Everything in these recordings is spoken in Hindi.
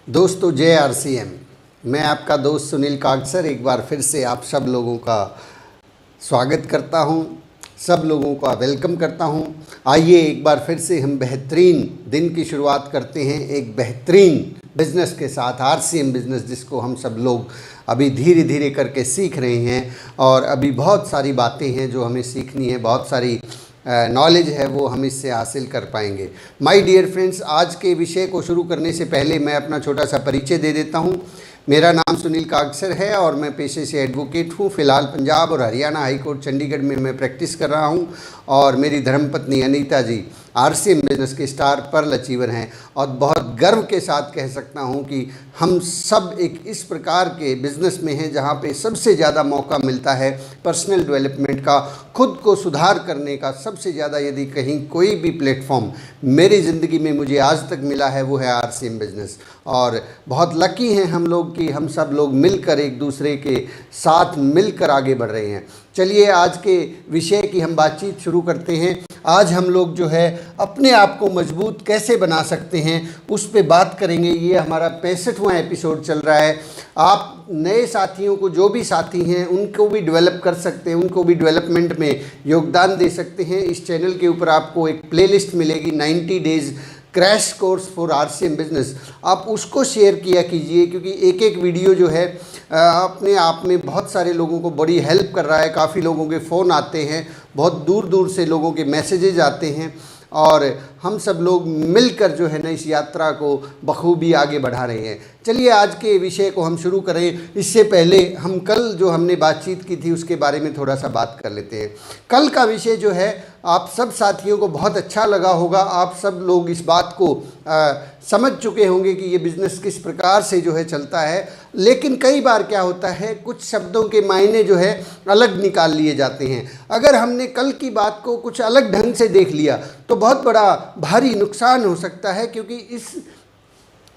दोस्तों जय आरसीएम। मैं आपका दोस्त सुनील कागसर एक बार फिर से आप सब लोगों का स्वागत करता हूं, सब लोगों का वेलकम करता हूं। आइए एक बार फिर से हम बेहतरीन दिन की शुरुआत करते हैं एक बेहतरीन बिज़नेस के साथ, आरसीएम बिज़नेस, जिसको हम सब लोग अभी धीरे धीरे करके सीख रहे हैं। और अभी बहुत सारी बातें हैं जो हमें सीखनी है, बहुत सारी नॉलेज है वो हम इससे हासिल कर पाएंगे। माय डियर फ्रेंड्स, आज के विषय को शुरू करने से पहले मैं अपना छोटा सा परिचय दे देता हूँ। मेरा नाम सुनील कागसर है और मैं पेशे से एडवोकेट हूँ। फ़िलहाल पंजाब और हरियाणा हाई कोर्ट चंडीगढ़ में मैं प्रैक्टिस कर रहा हूँ और मेरी धर्मपत्नी अनीता जी आरसीएम बिज़नेस के स्टार पर्ल अचीवर हैं। और बहुत गर्व के साथ कह सकता हूँ कि हम सब एक इस प्रकार के बिज़नेस में हैं जहाँ पे सबसे ज़्यादा मौका मिलता है पर्सनल डेवलपमेंट का, खुद को सुधार करने का। सबसे ज़्यादा यदि कहीं कोई भी प्लेटफॉर्म मेरी ज़िंदगी में मुझे आज तक मिला है वो है आरसीएम बिज़नेस। और बहुत लकी हैं हम लोग कि हम सब लोग मिलकर एक दूसरे के साथ मिलकर आगे बढ़ रहे हैं। चलिए आज के विषय की हम बातचीत शुरू करते हैं। आज हम लोग जो है अपने आप को मजबूत कैसे बना सकते हैं उस पे बात करेंगे। ये हमारा 65वां एपिसोड चल रहा है। आप नए साथियों को, जो भी साथी हैं, उनको भी डेवलप कर सकते हैं, उनको भी डेवलपमेंट में योगदान दे सकते हैं। इस चैनल के ऊपर आपको एक प्लेलिस्ट मिलेगी 90 days crash course for RCM business. आप उसको शेयर किया कीजिए क्योंकि एक एक वीडियो जो है अपने आप में बहुत सारे लोगों को बड़ी हेल्प कर रहा है। काफ़ी लोगों के फ़ोन आते हैं, बहुत दूर दूर से लोगों के मैसेजेज आते हैं और हम सब लोग मिलकर जो है ना इस यात्रा को बखूबी आगे बढ़ा रहे हैं। चलिए आज के विषय को हम शुरू करें। इससे पहले हम कल जो हमने बातचीत की थी उसके बारे में थोड़ा सा बात कर लेते हैं। कल का विषय जो है आप सब साथियों को बहुत अच्छा लगा होगा। आप सब लोग इस बात को समझ चुके होंगे कि ये बिज़नेस किस प्रकार से जो है चलता है। लेकिन कई बार क्या होता है, कुछ शब्दों के मायने जो है अलग निकाल लिए जाते हैं। अगर हमने कल की बात को कुछ अलग ढंग से देख लिया तो बहुत बड़ा भारी नुकसान हो सकता है। क्योंकि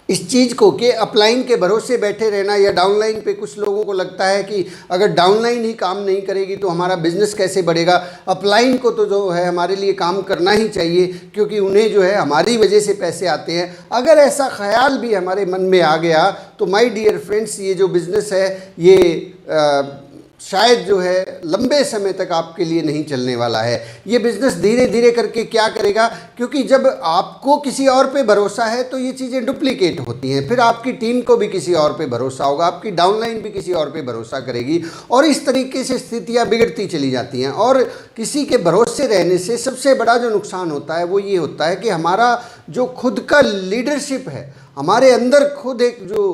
इस चीज़ को कि अपलाइन के भरोसे बैठे रहना या डाउनलाइन पे, कुछ लोगों को लगता है कि अगर डाउनलाइन ही काम नहीं करेगी तो हमारा बिज़नेस कैसे बढ़ेगा। अपलाइन को तो जो है हमारे लिए काम करना ही चाहिए क्योंकि उन्हें जो है हमारी वजह से पैसे आते हैं। अगर ऐसा ख्याल भी हमारे मन में आ गया तो माय डियर फ्रेंड्स, ये जो बिज़नेस है ये शायद जो है लंबे समय तक आपके लिए नहीं चलने वाला है। ये बिज़नेस धीरे धीरे करके क्या करेगा, क्योंकि जब आपको किसी और पे भरोसा है तो ये चीज़ें डुप्लीकेट होती हैं। फिर आपकी टीम को भी किसी और पे भरोसा होगा, आपकी डाउनलाइन भी किसी और पे भरोसा करेगी और इस तरीके से स्थितियाँ बिगड़ती चली जाती हैं। और किसी के भरोसे रहने से सबसे बड़ा जो नुकसान होता है वो ये होता है कि हमारा जो खुद का लीडरशिप है, हमारे अंदर खुद एक जो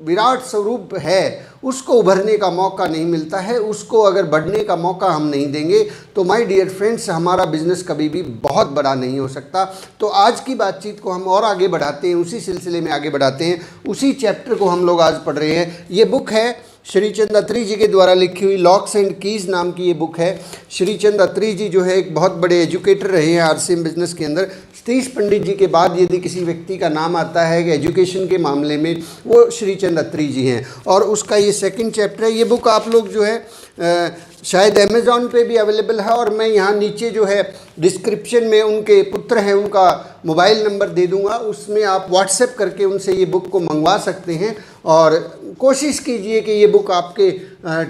विराट स्वरूप है, उसको उभरने का मौका नहीं मिलता है। उसको अगर बढ़ने का मौका हम नहीं देंगे तो माय डियर फ्रेंड्स हमारा बिज़नेस कभी भी बहुत बड़ा नहीं हो सकता। तो आज की बातचीत को हम और आगे बढ़ाते हैं, उसी सिलसिले में आगे बढ़ाते हैं। उसी चैप्टर को हम लोग आज पढ़ रहे हैं। ये बुक है श्रीचंद अत्री जी के द्वारा लिखी हुई, लॉक्स एंड कीज़ नाम की ये बुक है। श्रीचंद अत्री जी जो है एक बहुत बड़े एजुकेटर रहे हैं आरसीएम बिज़नेस के अंदर। सतीश पंडित जी के बाद यदि किसी व्यक्ति का नाम आता है कि एजुकेशन के मामले में, वो श्रीचंद अत्री जी हैं। और उसका ये सेकंड चैप्टर है। ये बुक आप लोग जो है शायद अमेज़ॉन पे भी अवेलेबल है और मैं यहाँ नीचे जो है डिस्क्रिप्शन में उनके पुत्र हैं उनका मोबाइल नंबर दे दूँगा, उसमें आप व्हाट्सएप करके उनसे ये बुक को मंगवा सकते हैं। और कोशिश कीजिए कि ये बुक आपके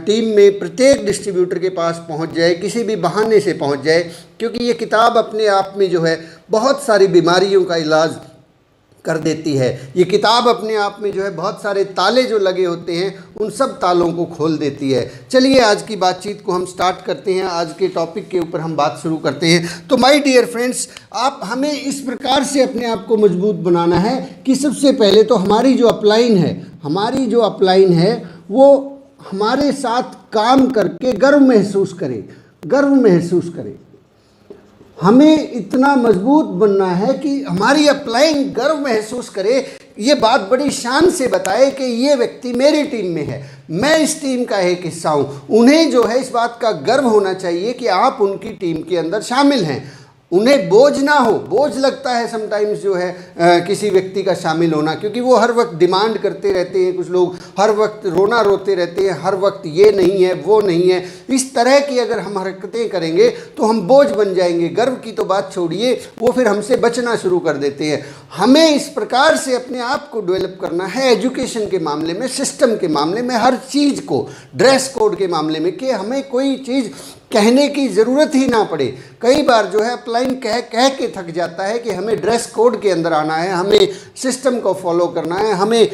टीम में प्रत्येक डिस्ट्रीब्यूटर के पास पहुंच जाए, किसी भी बहाने से पहुंच जाए, क्योंकि ये किताब अपने आप में जो है बहुत सारी बीमारियों का इलाज कर देती है। ये किताब अपने आप में जो है बहुत सारे ताले जो लगे होते हैं उन सब तालों को खोल देती है। चलिए आज की बातचीत को हम स्टार्ट करते हैं। आज के टॉपिक के ऊपर हम बात शुरू करते हैं। तो माय डियर फ्रेंड्स, आप हमें इस प्रकार से अपने आप को मजबूत बनाना है कि सबसे पहले तो हमारी जो अपलाइन है वो हमारे साथ काम करके गर्व महसूस करे। हमें इतना मजबूत बनना है कि हमारी अपलाइन गर्व महसूस करे, ये बात बड़ी शान से बताए कि ये व्यक्ति मेरी टीम में है, मैं इस टीम का एक हिस्सा हूँ। उन्हें जो है इस बात का गर्व होना चाहिए कि आप उनकी टीम के अंदर शामिल हैं। उन्हें बोझ ना हो। बोझ लगता है समटाइम्स जो है किसी व्यक्ति का शामिल होना, क्योंकि वो हर वक्त डिमांड करते रहते हैं, कुछ लोग हर वक्त रोना रोते रहते हैं, हर वक्त ये नहीं है वो नहीं है। इस तरह की अगर हम हरकतें करेंगे तो हम बोझ बन जाएंगे। गर्व की तो बात छोड़िए, वो फिर हमसे बचना शुरू कर देते हैं। हमें इस प्रकार से अपने आप को डेवलप करना है एजुकेशन के मामले में, सिस्टम के मामले में, हर चीज़ को, ड्रेस कोड के मामले में, कि हमें कोई चीज़ कहने की ज़रूरत ही ना पड़े। कई बार जो है अपलाइन कह कह के थक जाता है कि हमें ड्रेस कोड के अंदर आना है, हमें सिस्टम को फॉलो करना है, हमें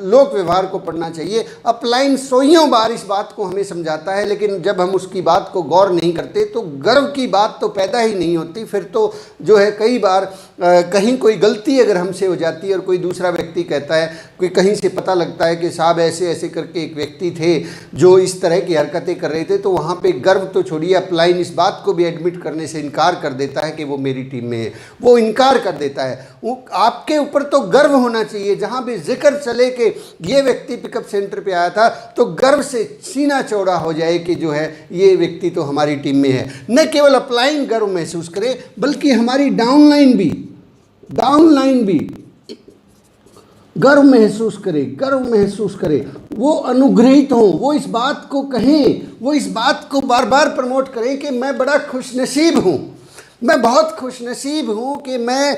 लोक व्यवहार को पढ़ना चाहिए। अपलाइन सोइयों बार इस बात को हमें समझाता है, लेकिन जब हम उसकी बात को गौर नहीं करते तो गर्व की बात तो पैदा ही नहीं होती। फिर तो जो है कई बार कहीं कोई गलती अगर हमसे हो जाती है और कोई दूसरा व्यक्ति कहता है, कोई कहीं से पता लगता है कि साहब ऐसे ऐसे करके एक व्यक्ति थे जो इस तरह की हरकतें कर रहे थे, तो वहाँ पे गर्व तो छोड़िए, अपलाइन इस बात को भी एडमिट करने से इनकार कर देता है कि वो मेरी टीम में है। वो इनकार कर देता है। वो आपके ऊपर तो गर्व होना चाहिए। जहाँ भी जिक्र चले कि ये व्यक्ति पिकअप सेंटर पे आया था, तो गर्व से सीना चौड़ा हो जाए कि जो है ये व्यक्ति तो हमारी टीम में है। न केवल अपलाइन गर्व महसूस करे, बल्कि हमारी डाउनलाइन भी गर्व महसूस करे, वो अनुग्रहित हों, वो इस बात को कहें, वो इस बात को बार बार प्रमोट करें कि मैं बड़ा खुशनसीब हूँ, मैं बहुत खुशनसीब हूँ कि मैं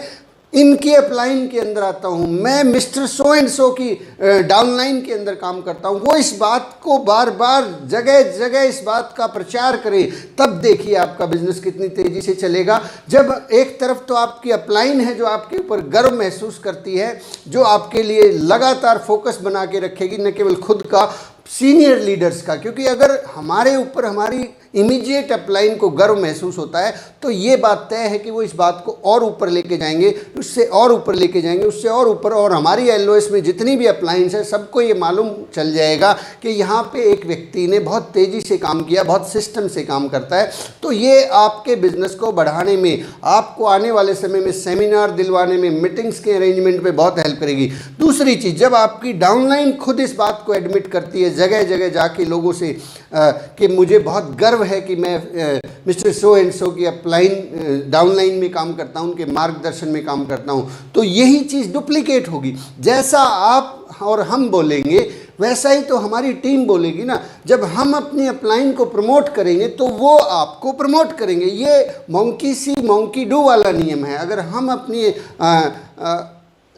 इनकी अपलाइन के अंदर आता हूँ, मैं मिस्टर सो एंड सो की डाउनलाइन के अंदर काम करता हूँ। वो इस बात को बार बार जगह जगह इस बात का प्रचार करें, तब देखिए आपका बिजनेस कितनी तेज़ी से चलेगा। जब एक तरफ तो आपकी अपलाइन है जो आपके ऊपर गर्व महसूस करती है, जो आपके लिए लगातार फोकस बना के रखेगी, न केवल खुद का, सीनियर लीडर्स का। क्योंकि अगर हमारे ऊपर हमारी इमीडिएट अपलाइन को गर्व महसूस होता है तो ये बात तय है कि वो इस बात को और ऊपर लेके जाएंगे, उससे और ऊपर लेके जाएंगे, उससे और ऊपर। और हमारी एलओएस में जितनी भी अपलाइंस है, सबको ये मालूम चल जाएगा कि यहाँ पे एक व्यक्ति ने बहुत तेज़ी से काम किया, बहुत सिस्टम से काम करता है। तो ये आपके बिजनेस को बढ़ाने में, आपको आने वाले समय में सेमिनार दिलवाने में, मीटिंग्स के अरेंजमेंट में बहुत हेल्प करेगी। दूसरी चीज़, जब आपकी डाउनलाइन खुद इस बात को एडमिट करती है, जगह जगह जाके लोगों से कि मुझे बहुत गर्व है कि मैं मिस्टर सो एंड सो की अपलाइन डाउनलाइन में काम करता हूँ, उनके मार्गदर्शन में काम करता हूँ, तो यही चीज़ डुप्लीकेट होगी। जैसा आप और हम बोलेंगे वैसा ही तो हमारी टीम बोलेगी ना। जब हम अपनी अपलाइन को प्रमोट करेंगे तो वो आपको प्रमोट करेंगे। ये मंकी सी मंकी डू वाला नियम है। अगर हम अपनी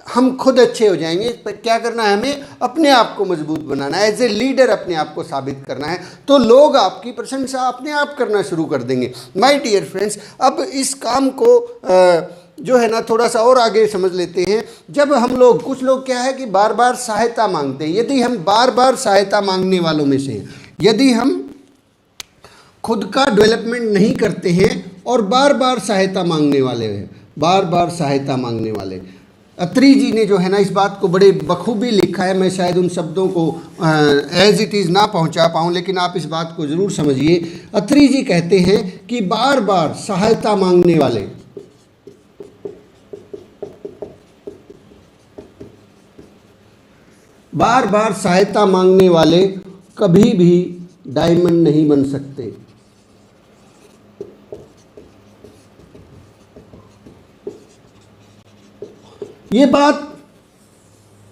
हम खुद अच्छे हो जाएंगे, पर क्या करना है, हमें अपने आप को मजबूत बनाना है, एज ए लीडर अपने आप को साबित करना है, तो लोग आपकी प्रशंसा अपने आप करना शुरू कर देंगे। माय डियर फ्रेंड्स, अब इस काम को जो है ना थोड़ा सा और आगे समझ लेते हैं। जब हम लोग, कुछ लोग क्या है कि बार बार सहायता मांगते हैं, यदि हम बार बार सहायता मांगने वालों में से, यदि हम खुद का डेवलपमेंट नहीं करते हैं और बार बार सहायता मांगने वाले हैं, बार बार सहायता मांगने वाले, अत्री जी ने जो है ना इस बात को बड़े बखूबी लिखा है। मैं शायद उन शब्दों को एज इट इज़ ना पहुंचा पाऊं, लेकिन आप इस बात को ज़रूर समझिए। अत्री जी कहते हैं कि बार बार सहायता मांगने वाले, बार बार सहायता मांगने वाले कभी भी डायमंड नहीं बन सकते। ये बात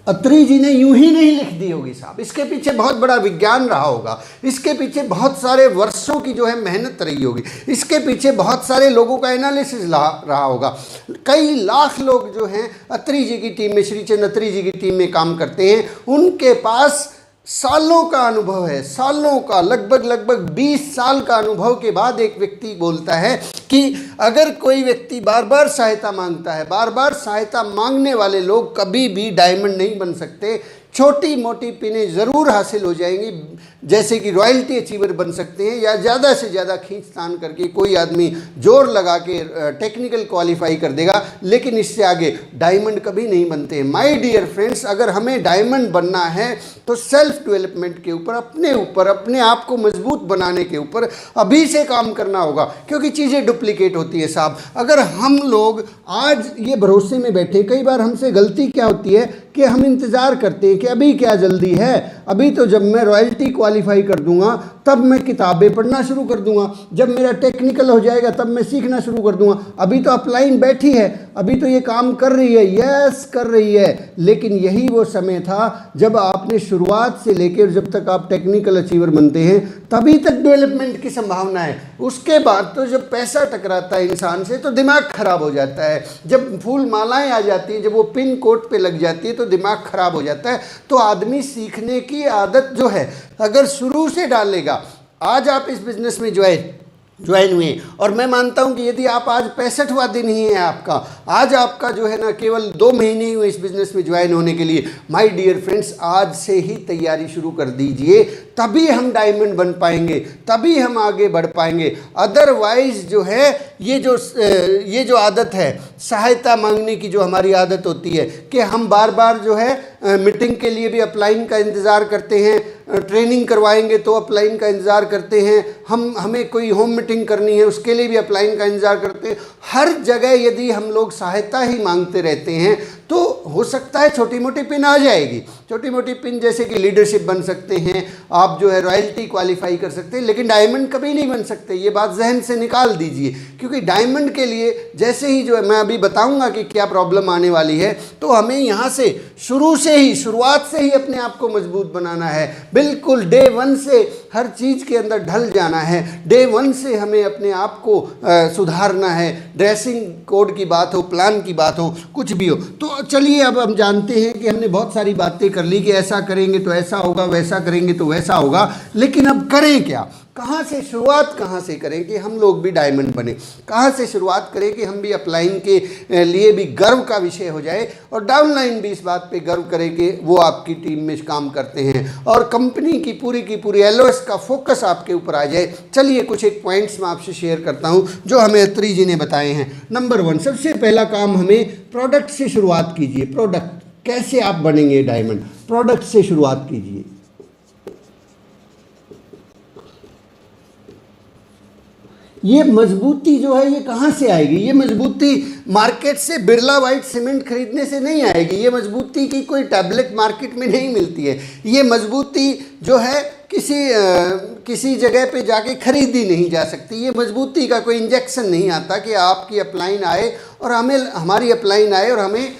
अत्री जी ने यूं ही नहीं लिख दी होगी साहब, इसके पीछे बहुत बड़ा विज्ञान रहा होगा, इसके पीछे बहुत सारे वर्षों की जो है मेहनत रही होगी, इसके पीछे बहुत सारे लोगों का एनालिसिस रहा होगा। कई लाख लोग जो हैं अत्री जी की टीम में, श्री चंद अत्री जी की टीम में काम करते हैं, उनके पास सालों का अनुभव है, सालों का, लगभग 20 साल का अनुभव के बाद एक व्यक्ति बोलता है कि अगर कोई व्यक्ति बार बार सहायता मांगता है, बार बार सहायता मांगने वाले लोग कभी भी डायमंड नहीं बन सकते। छोटी मोटी पिनें ज़रूर हासिल हो जाएंगी, जैसे कि रॉयल्टी अचीवर बन सकते हैं, या ज़्यादा से ज़्यादा खींचतान करके कोई आदमी जोर लगा के टेक्निकल क्वालिफाई कर देगा, लेकिन इससे आगे डायमंड कभी नहीं बनते हैं। माय डियर फ्रेंड्स, अगर हमें डायमंड बनना है तो सेल्फ डेवलपमेंट के ऊपर, अपने आप को मजबूत बनाने के ऊपर अभी से काम करना होगा, क्योंकि चीज़ें डुप्लीकेट होती है साहब। अगर हम लोग आज ये भरोसे में बैठे, कई बार हमसे गलती क्या होती है कि हम इंतज़ार करते हैं कि अभी क्या जल्दी है, अभी तो जब मैं रॉयल्टी क्वालिफाई कर दूंगा तब मैं किताबें पढ़ना शुरू कर दूंगा, जब मेरा टेक्निकल हो जाएगा तब मैं सीखना शुरू कर दूंगा, अभी तो अपलाइन बैठी है, अभी तो ये काम कर रही है, यस कर रही है। लेकिन यही वो समय था जब आपने शुरुआत से लेकर जब तक आप टेक्निकल अचीवर बनते हैं तभी तक डेवलपमेंट की संभावना है। उसके बाद तो जब पैसा टकराता है इंसान से तो दिमाग खराब हो जाता है, जब फूल मालाएं आ जाती हैं, जब वो पिन कोड पे लग जाती है तो दिमाग खराब हो जाता है। तो आदमी सीखने की आदत जो है अगर शुरू से डालेगा, आज आप इस बिजनेस में ज्वाइन हुए और मैं मानता हूं कि यदि आप आज 65वां दिन ही है आपका, आज आपका जो है ना केवल 2 महीने ही हुए इस बिजनेस में ज्वाइन होने के लिए, माय डियर फ्रेंड्स आज से ही तैयारी शुरू कर दीजिए, तभी हम डायमंड बन पाएंगे, तभी हम आगे बढ़ पाएंगे। अदरवाइज जो है ये जो आदत है सहायता मांगने की, जो हमारी आदत होती है कि हम बार बार जो है मीटिंग के लिए भी अपलाइन का इंतज़ार करते हैं, ट्रेनिंग करवाएंगे तो अपलाइन का इंतज़ार करते हैं, हमें कोई होम मीटिंग करनी है उसके लिए भी अपलाइन का इंतज़ार करते हैं। हर जगह यदि हम लोग सहायता ही मांगते रहते हैं तो हो सकता है छोटी मोटी पिन आ जाएगी, छोटी मोटी पिन जैसे कि लीडरशिप बन सकते हैं, आप जो है रॉयल्टी क्वालिफाई कर सकते हैं, लेकिन डायमंड कभी नहीं बन सकते। ये बात जहन से निकाल दीजिए, क्योंकि डायमंड के लिए जैसे ही जो है मैं अभी बताऊंगा कि क्या प्रॉब्लम आने वाली है, तो हमें यहाँ से शुरुआत से ही अपने आप को मजबूत बनाना है। बिल्कुल डे 1 से हर चीज़ के अंदर ढल जाना है, डे 1 से हमें अपने आप को सुधारना है। ड्रेसिंग कोड की बात हो, प्लान की बात हो, कुछ भी हो। तो चलिए अब हम जानते हैं कि हमने बहुत सारी बातें कर ली कि ऐसा करेंगे तो ऐसा होगा, वैसा करेंगे तो वैसा होगा, लेकिन अब करें क्या, कहाँ से शुरुआत कहाँ से करें कि हम लोग भी डायमंड बने, कहाँ से शुरुआत करें कि हम भी अपलाइन के लिए भी गर्व का विषय हो जाए और डाउनलाइन भी इस बात पे गर्व करें कि वो आपकी टीम में काम करते हैं और कंपनी की पूरी एलओएस का फोकस आपके ऊपर आ जाए। चलिए कुछ एक पॉइंट्स मैं आपसे शेयर करता हूँ जो हमें अत्री जी ने बताए हैं। नंबर 1, सबसे पहला काम, हमें प्रोडक्ट से शुरुआत कीजिए। प्रोडक्ट कैसे आप बनेंगे डायमंड, प्रोडक्ट से शुरुआत कीजिए। ये मजबूती जो है ये कहाँ से आएगी? ये मजबूती मार्केट से बिरला वाइट सीमेंट खरीदने से नहीं आएगी, ये मजबूती की कोई टैबलेट मार्केट में नहीं मिलती है, ये मजबूती जो है किसी जगह पे जाके खरीदी नहीं जा सकती। ये मजबूती का कोई इंजेक्शन नहीं आता कि आपकी अपलाइन आए और हमारी अपलाइन आए और हमें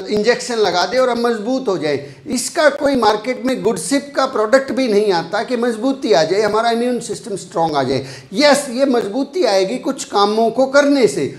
इंजेक्शन लगा दे और हम मजबूत हो जाए। इसका कोई मार्केट में गुडसिप का प्रोडक्ट भी नहीं आता कि मजबूती आ जाए, हमारा इम्यून सिस्टम स्ट्रांग आ जाए। यस, ये मजबूती आएगी कुछ कामों को करने से।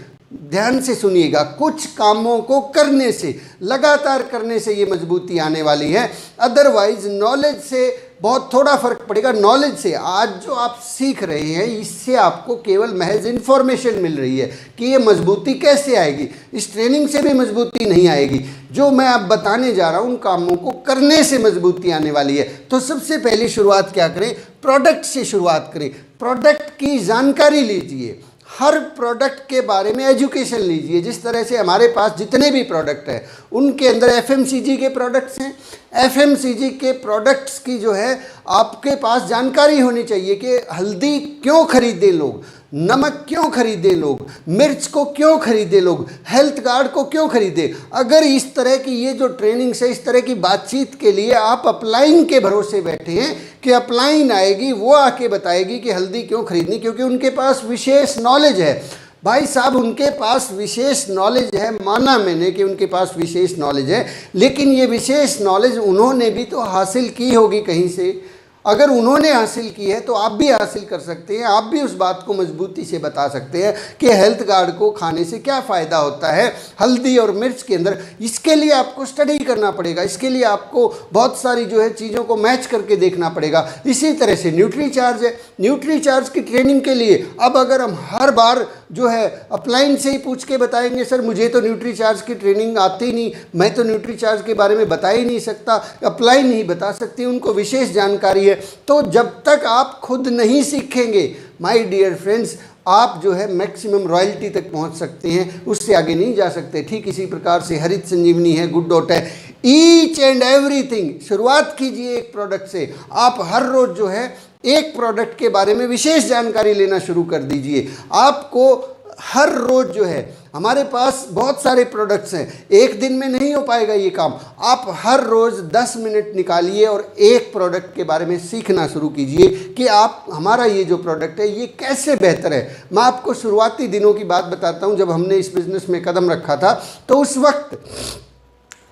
ध्यान से सुनिएगा, कुछ कामों को करने से, लगातार करने से ये मजबूती आने वाली है। अदरवाइज नॉलेज से बहुत थोड़ा फर्क पड़ेगा। नॉलेज से, आज जो आप सीख रहे हैं इससे आपको केवल महज इन्फॉर्मेशन मिल रही है कि ये मजबूती कैसे आएगी। इस ट्रेनिंग से भी मजबूती नहीं आएगी। जो मैं अब बताने जा रहा हूँ उन कामों को करने से मजबूती आने वाली है। तो सबसे पहली शुरुआत क्या करें? प्रोडक्ट से शुरुआत करें। प्रोडक्ट की जानकारी लीजिए, हर प्रोडक्ट के बारे में एजुकेशन लीजिए। जिस तरह से हमारे पास जितने भी प्रोडक्ट हैं उनके अंदर एफएमसीजी के प्रोडक्ट्स हैं, एफएमसीजी के प्रोडक्ट्स की जो है आपके पास जानकारी होनी चाहिए कि हल्दी क्यों खरीदे लोग, नमक क्यों खरीदे लोग, मिर्च को क्यों खरीदे लोग, हेल्थ कार्ड को क्यों खरीदे। अगर इस तरह की ये जो ट्रेनिंग से, इस तरह की बातचीत के लिए आप अपलाइन के भरोसे बैठे हैं कि अपलाइन आएगी वो आके बताएगी कि हल्दी क्यों खरीदनी, क्योंकि उनके पास विशेष नॉलेज है। भाई साहब, उनके पास विशेष नॉलेज है, माना मैंने कि उनके पास विशेष नॉलेज है, लेकिन ये विशेष नॉलेज उन्होंने भी तो हासिल की होगी कहीं से। अगर उन्होंने हासिल की है तो आप भी हासिल कर सकते हैं। आप भी उस बात को मजबूती से बता सकते हैं कि हेल्थ कार्ड को खाने से क्या फ़ायदा होता है हल्दी और मिर्च के अंदर। इसके लिए आपको स्टडी करना पड़ेगा, इसके लिए आपको बहुत सारी जो है चीज़ों को मैच करके देखना पड़ेगा। इसी तरह से न्यूट्री चार्ज है, न्यूट्री चार्ज की ट्रेनिंग के लिए अब अगर हम हर बार जो है अपलाइन से ही पूछ के बताएंगे, सर मुझे तो न्यूट्री चार्ज की ट्रेनिंग आती नहीं, मैं तो न्यूट्री चार्ज के बारे में बता ही नहीं सकता, अपलाइन नहीं बता सकती, उनको विशेष जानकारी है। तो जब तक आप खुद नहीं सीखेंगे माय डियर फ्रेंड्स, आप जो है मैक्सिमम रॉयल्टी तक पहुंच सकते हैं, उससे आगे नहीं जा सकते। ठीक इसी प्रकार से हरित संजीवनी है, गुड डॉट है, ईच एंड एवरीथिंग। शुरुआत कीजिए एक प्रोडक्ट से। आप हर रोज जो है एक प्रोडक्ट के बारे में विशेष जानकारी लेना शुरू कर दीजिए। आपको हर रोज़ जो है हमारे पास बहुत सारे प्रोडक्ट्स हैं, एक दिन में नहीं हो पाएगा ये काम। आप हर रोज़ 10 मिनट निकालिए और एक प्रोडक्ट के बारे में सीखना शुरू कीजिए कि आप हमारा ये जो प्रोडक्ट है ये कैसे बेहतर है। मैं आपको शुरुआती दिनों की बात बताता हूँ। जब हमने इस बिज़नेस में कदम रखा था तो उस वक्त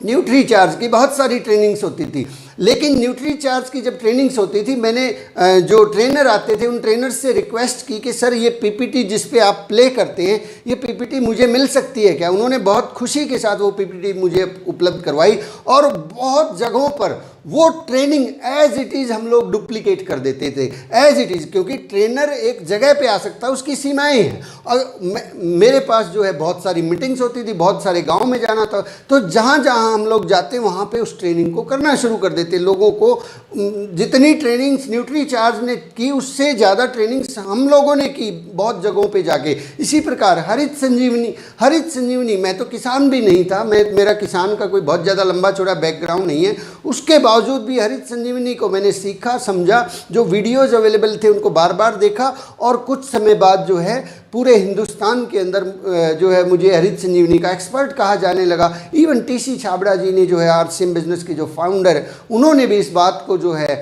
न्यूट्री चार्ज की बहुत सारी ट्रेनिंग्स होती थी, लेकिन न्यूट्री चार्ज की जब ट्रेनिंग्स होती थी, मैंने जो ट्रेनर आते थे उन ट्रेनर्स से रिक्वेस्ट की कि सर ये पीपीटी जिस पे आप प्ले करते हैं ये पीपीटी मुझे मिल सकती है क्या। उन्होंने बहुत खुशी के साथ वो पीपीटी मुझे उपलब्ध करवाई और बहुत जगहों पर वो ट्रेनिंग एज इट इज़ हम लोग डुप्लीकेट कर देते थे, एज इट इज़, क्योंकि ट्रेनर एक जगह पे आ सकता है, उसकी सीमाएं हैं। और मेरे पास जो है बहुत सारी मीटिंग्स होती थी, बहुत सारे गांव में जाना था, तो जहाँ जहाँ हम लोग जाते वहाँ पे उस ट्रेनिंग को करना शुरू कर देते। लोगों को जितनी ट्रेनिंग्स न्यूट्री चार्ज ने की उससे ज़्यादा ट्रेनिंग्स हम लोगों ने की बहुत जगहों पे जाके। इसी प्रकार हरित संजीवनी, मैं तो किसान भी नहीं था, मेरा किसान का कोई बहुत ज़्यादा लंबा चौड़ा बैकग्राउंड नहीं है, उसके बावजूद भी हरित संजीवनी को मैंने सीखा, समझा, जो वीडियोज़ अवेलेबल थे उनको बार बार देखा और कुछ समय बाद जो है पूरे हिंदुस्तान के अंदर जो है मुझे हरित संजीवनी का एक्सपर्ट कहा जाने लगा। इवन टीसी छाबड़ा जी ने जो है आरसीएम बिजनेस के जो फाउंडर है उन्होंने भी इस बात को जो है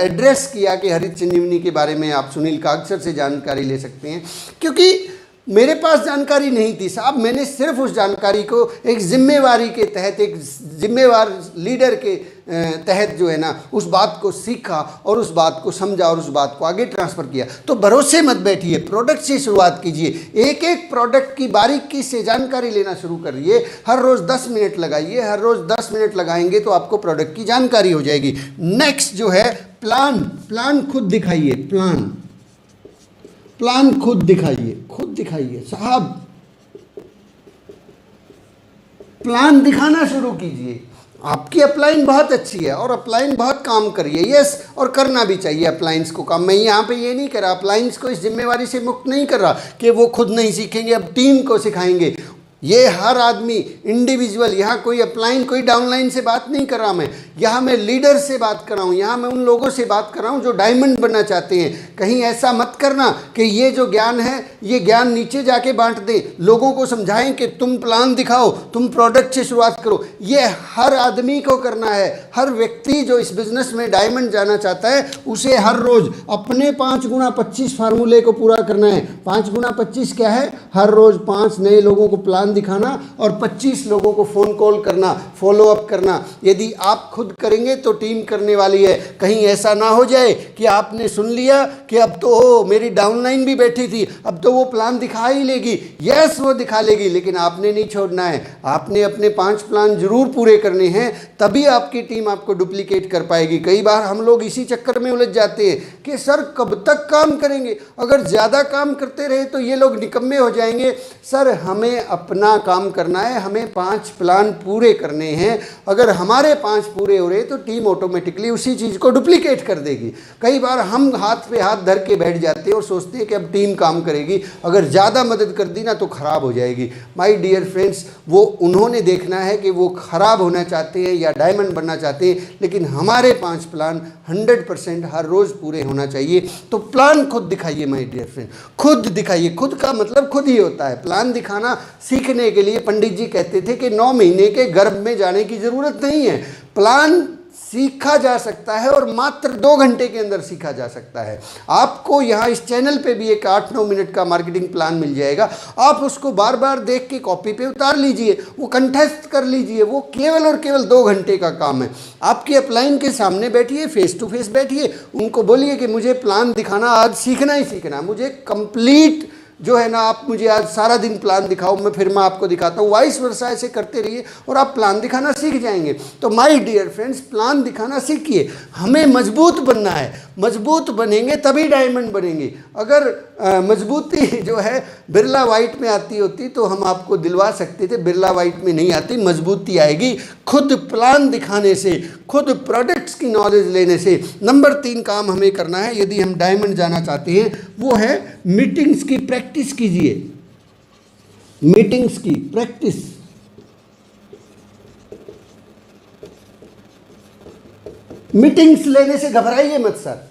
एड्रेस किया कि हरित संजीवनी के बारे में आप सुनील कागसर से जानकारी ले सकते हैं। क्योंकि मेरे पास जानकारी नहीं थी साहब, मैंने सिर्फ उस जानकारी को एक जिम्मेवारी के तहत, एक जिम्मेवार लीडर के तहत जो है ना उस बात को सीखा और उस बात को समझा और उस बात को आगे ट्रांसफ़र किया। तो भरोसे मत बैठिए, प्रोडक्ट से शुरुआत कीजिए, एक एक प्रोडक्ट की बारीकी से जानकारी लेना शुरू करिए। हर रोज़ 10 मिनट लगाइए, हर रोज़ 10 मिनट लगाएंगे तो आपको प्रोडक्ट की जानकारी हो जाएगी। नेक्स्ट जो है प्लान खुद दिखाइए, प्लान खुद दिखाइए साहब, प्लान दिखाना शुरू कीजिए। आपकी अपलाइन बहुत अच्छी है और अपलाइन बहुत काम करिए, यस, और करना भी चाहिए अपलाइंस को काम। मैं यहाँ पे ये नहीं कर रहा, अपलाइंस को इस जिम्मेवारी से मुक्त नहीं कर रहा कि वो खुद नहीं सीखेंगे, अब टीम को सिखाएंगे। ये हर आदमी इंडिविजुअल, यहाँ कोई अपलाइन कोई डाउनलाइन से बात नहीं कर रहा मैं, यहाँ मैं लीडर से बात कर रहा हूँ, यहाँ मैं उन लोगों से बात कर रहा हूँ जो डायमंड बनना चाहते हैं। कहीं ऐसा मत करना कि ये जो ज्ञान है ये ज्ञान नीचे जाके बांट दें, लोगों को समझाएं कि तुम प्लान दिखाओ, तुम प्रोडक्ट से शुरुआत करो। ये हर आदमी को करना है। हर व्यक्ति जो इस बिज़नेस में डायमंड जाना चाहता है उसे हर रोज़ अपने 5 गुणा 25 फार्मूले को पूरा करना है। 5 गुणा 25 क्या है? हर रोज़ 5 नए लोगों को प्लान दिखाना और 25 लोगों को फ़ोन कॉल करना, फॉलो अप करना। यदि आप खुद करेंगे तो टीम करने वाली है। कहीं ऐसा ना हो जाए कि आपने सुन लिया कि अब तो मेरी डाउनलाइन भी बैठी थी, अब तो वो प्लान दिखा ही लेगी। यस, वो दिखा लेगी, लेकिन आपने नहीं छोड़ना है। आपने अपने 5 प्लान जरूर पूरे करने हैं, तभी आपकी टीम आपको डुप्लीकेट कर पाएगी। कई बार हम लोग इसी चक्कर में उलझ जाते हैं कि सर कब तक काम करेंगे, अगर ज़्यादा काम करते रहे तो ये लोग निकम्मे हो जाएंगे। सर हमें अपना काम करना है, हमें 5 प्लान पूरे करने हैं। अगर हमारे 5 पूरे हो रहे तो टीम ऑटोमेटिकली उसी चीज़ को डुप्लीकेट कर देगी। कई बार हम हाथ पे हाथ धर के बैठ जाते हैं और सोचते हैं कि अब टीम काम करेगी, अगर ज़्यादा मदद कर दी ना तो ख़राब हो जाएगी। माय डियर फ्रेंड्स, वो उन्होंने देखना है कि वो ख़राब होना चाहते हैं या डायमंड बनना चाहते हैं, लेकिन हमारे 5 प्लान 100% हर रोज़ पूरे होना चाहिए। तो प्लान खुद दिखाइए माय डियर फ्रेंड, खुद दिखाइए। खुद का मतलब खुद ही होता है। प्लान दिखाना सीखने के लिए पंडित जी कहते थे कि 9 महीने के गर्भ में जाने की ज़रूरत नहीं है। प्लान सीखा जा सकता है और मात्र 2 घंटे के अंदर सीखा जा सकता है। आपको यहाँ इस चैनल पे भी एक 8-9 मिनट का मार्केटिंग प्लान मिल जाएगा। आप उसको बार बार देख के कॉपी पे उतार लीजिए, वो कंठस्थ कर लीजिए। वो केवल और केवल 2 घंटे का काम है। आपके अपलाइन के सामने बैठिए, फेस टू फेस बैठिए, उनको बोलिए कि मुझे प्लान दिखाना आज सीखना ही सीखना, मुझे कंप्लीट जो है ना आप मुझे आज सारा दिन प्लान दिखाओ, फिर मैं आपको दिखाता हूँ। वाइस वर्सा ऐसे करते रहिए और आप प्लान दिखाना सीख जाएंगे। तो माय डियर फ्रेंड्स, प्लान दिखाना सीखिए। हमें मजबूत बनना है, मजबूत बनेंगे तभी डायमंड बनेंगे। अगर मजबूती जो है बिरला वाइट में आती होती तो हम आपको दिलवा सकते थे, बिरला वाइट में नहीं आती। मजबूती आएगी खुद प्लान दिखाने से, खुद प्रोडक्ट्स की नॉलेज लेने से। नंबर 3 काम हमें करना है यदि हम डायमंड जाना चाहते हैं, वो है मीटिंग्स की प्रैक्टिस कीजिए। मीटिंग्स की प्रैक्टिस, मीटिंग्स लेने से घबराइए मत सर।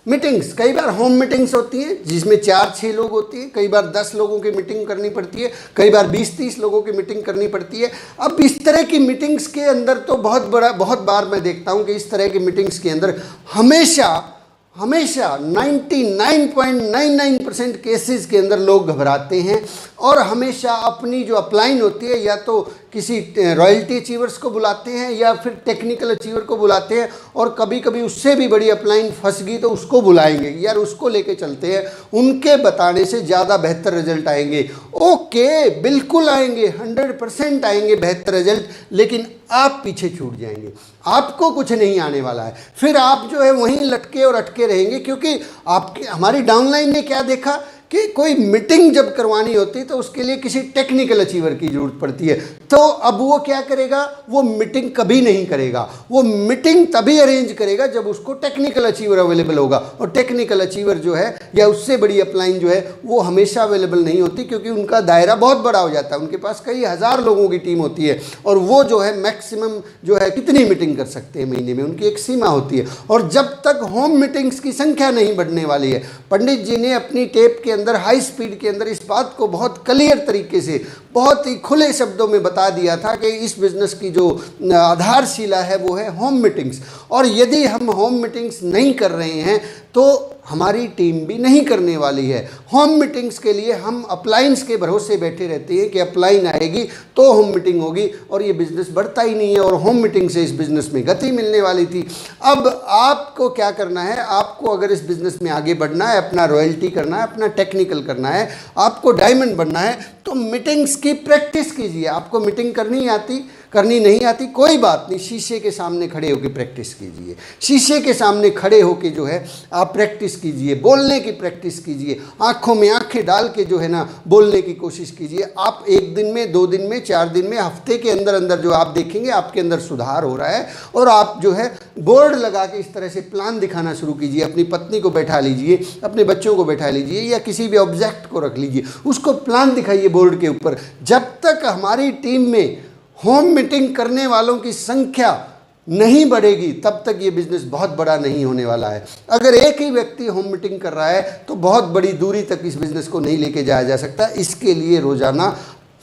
मीटिंग्स, कई बार होम मीटिंग्स होती हैं जिसमें 4-6 लोग होती हैं, कई बार 10 लोगों की मीटिंग करनी पड़ती है, कई बार 20-30 लोगों की मीटिंग करनी पड़ती है। अब इस तरह की मीटिंग्स के अंदर तो बहुत बार मैं देखता हूं कि इस तरह की मीटिंग्स के अंदर हमेशा 99.99% केसेस के अंदर लोग घबराते हैं और हमेशा अपनी जो अपलाइन होती है या तो किसी रॉयल्टी अचीवर्स को बुलाते हैं या फिर टेक्निकल अचीवर को बुलाते हैं, और कभी कभी उससे भी बड़ी अपलाइन फंस गई तो उसको बुलाएंगे, यार उसको लेके चलते हैं, उनके बताने से ज़्यादा बेहतर रिजल्ट आएंगे। ओके, बिल्कुल आएंगे, 100% आएंगे बेहतर रिजल्ट, लेकिन आप पीछे छूट जाएंगे, आपको कुछ नहीं आने वाला है। फिर आप जो है वहीं लटके और अटके रहेंगे, क्योंकि आपके हमारी डाउनलाइन ने क्या देखा कि कोई मीटिंग जब करवानी होती है तो उसके लिए किसी टेक्निकल अचीवर की ज़रूरत पड़ती है। तो अब वो क्या करेगा, वो मीटिंग कभी नहीं करेगा, वो मीटिंग तभी अरेंज करेगा जब उसको टेक्निकल अचीवर अवेलेबल होगा, और टेक्निकल अचीवर जो है या उससे बड़ी अपलाइन जो है वो हमेशा अवेलेबल नहीं होती, क्योंकि उनका दायरा बहुत बड़ा हो जाता है, उनके पास कई हज़ार लोगों की टीम होती है, और वो जो है मैक्सिमम जो है कितनी मीटिंग कर सकते हैं महीने में, उनकी एक सीमा होती है। और जब तक होम मीटिंग्स की संख्या नहीं बढ़ने वाली है, पंडित जी ने अपनी टेप के अंदर हाई स्पीड के अंदर इस बात को बहुत क्लियर तरीके से, बहुत ही खुले शब्दों में बता दिया था कि इस बिजनेस की जो आधारशिला है वो है होम मीटिंग्स, और यदि हम होम मीटिंग्स नहीं कर रहे हैं तो हमारी टीम भी नहीं करने वाली है। होम मीटिंग्स के लिए हम अपलाइंस के भरोसे बैठे रहते हैं कि अपलाइन आएगी तो होम मीटिंग होगी, और ये बिज़नेस बढ़ता ही नहीं है, और होम मीटिंग से इस बिज़नेस में गति मिलने वाली थी। अब आपको क्या करना है, आपको अगर इस बिज़नेस में आगे बढ़ना है, अपना रॉयल्टी करना है, अपना टेक्निकल करना है, आपको डायमंड बनना है, तो मीटिंग्स की प्रैक्टिस कीजिए। आपको मीटिंग करनी नहीं आती, कोई बात नहीं, शीशे के सामने खड़े होकर प्रैक्टिस कीजिए। शीशे के सामने खड़े होकर जो है आप प्रैक्टिस कीजिए, बोलने की प्रैक्टिस कीजिए, आंखों में आंखें डाल के जो है ना बोलने की कोशिश कीजिए। आप 1 दिन में, 2 दिन में, 4 दिन में, हफ्ते के अंदर अंदर जो आप देखेंगे आपके अंदर सुधार हो रहा है, और आप जो है बोर्ड लगा के इस तरह से प्लान दिखाना शुरू कीजिए। अपनी पत्नी को बैठा लीजिए, अपने बच्चों को बैठा लीजिए, या किसी भी ऑब्जेक्ट को रख लीजिए, उसको प्लान दिखाइए बोर्ड के ऊपर। जब तक हमारी टीम में होम मीटिंग करने वालों की संख्या नहीं बढ़ेगी तब तक ये बिजनेस बहुत बड़ा नहीं होने वाला है। अगर एक ही व्यक्ति होम मीटिंग कर रहा है तो बहुत बड़ी दूरी तक इस बिजनेस को नहीं लेके जाया जा सकता। इसके लिए रोजाना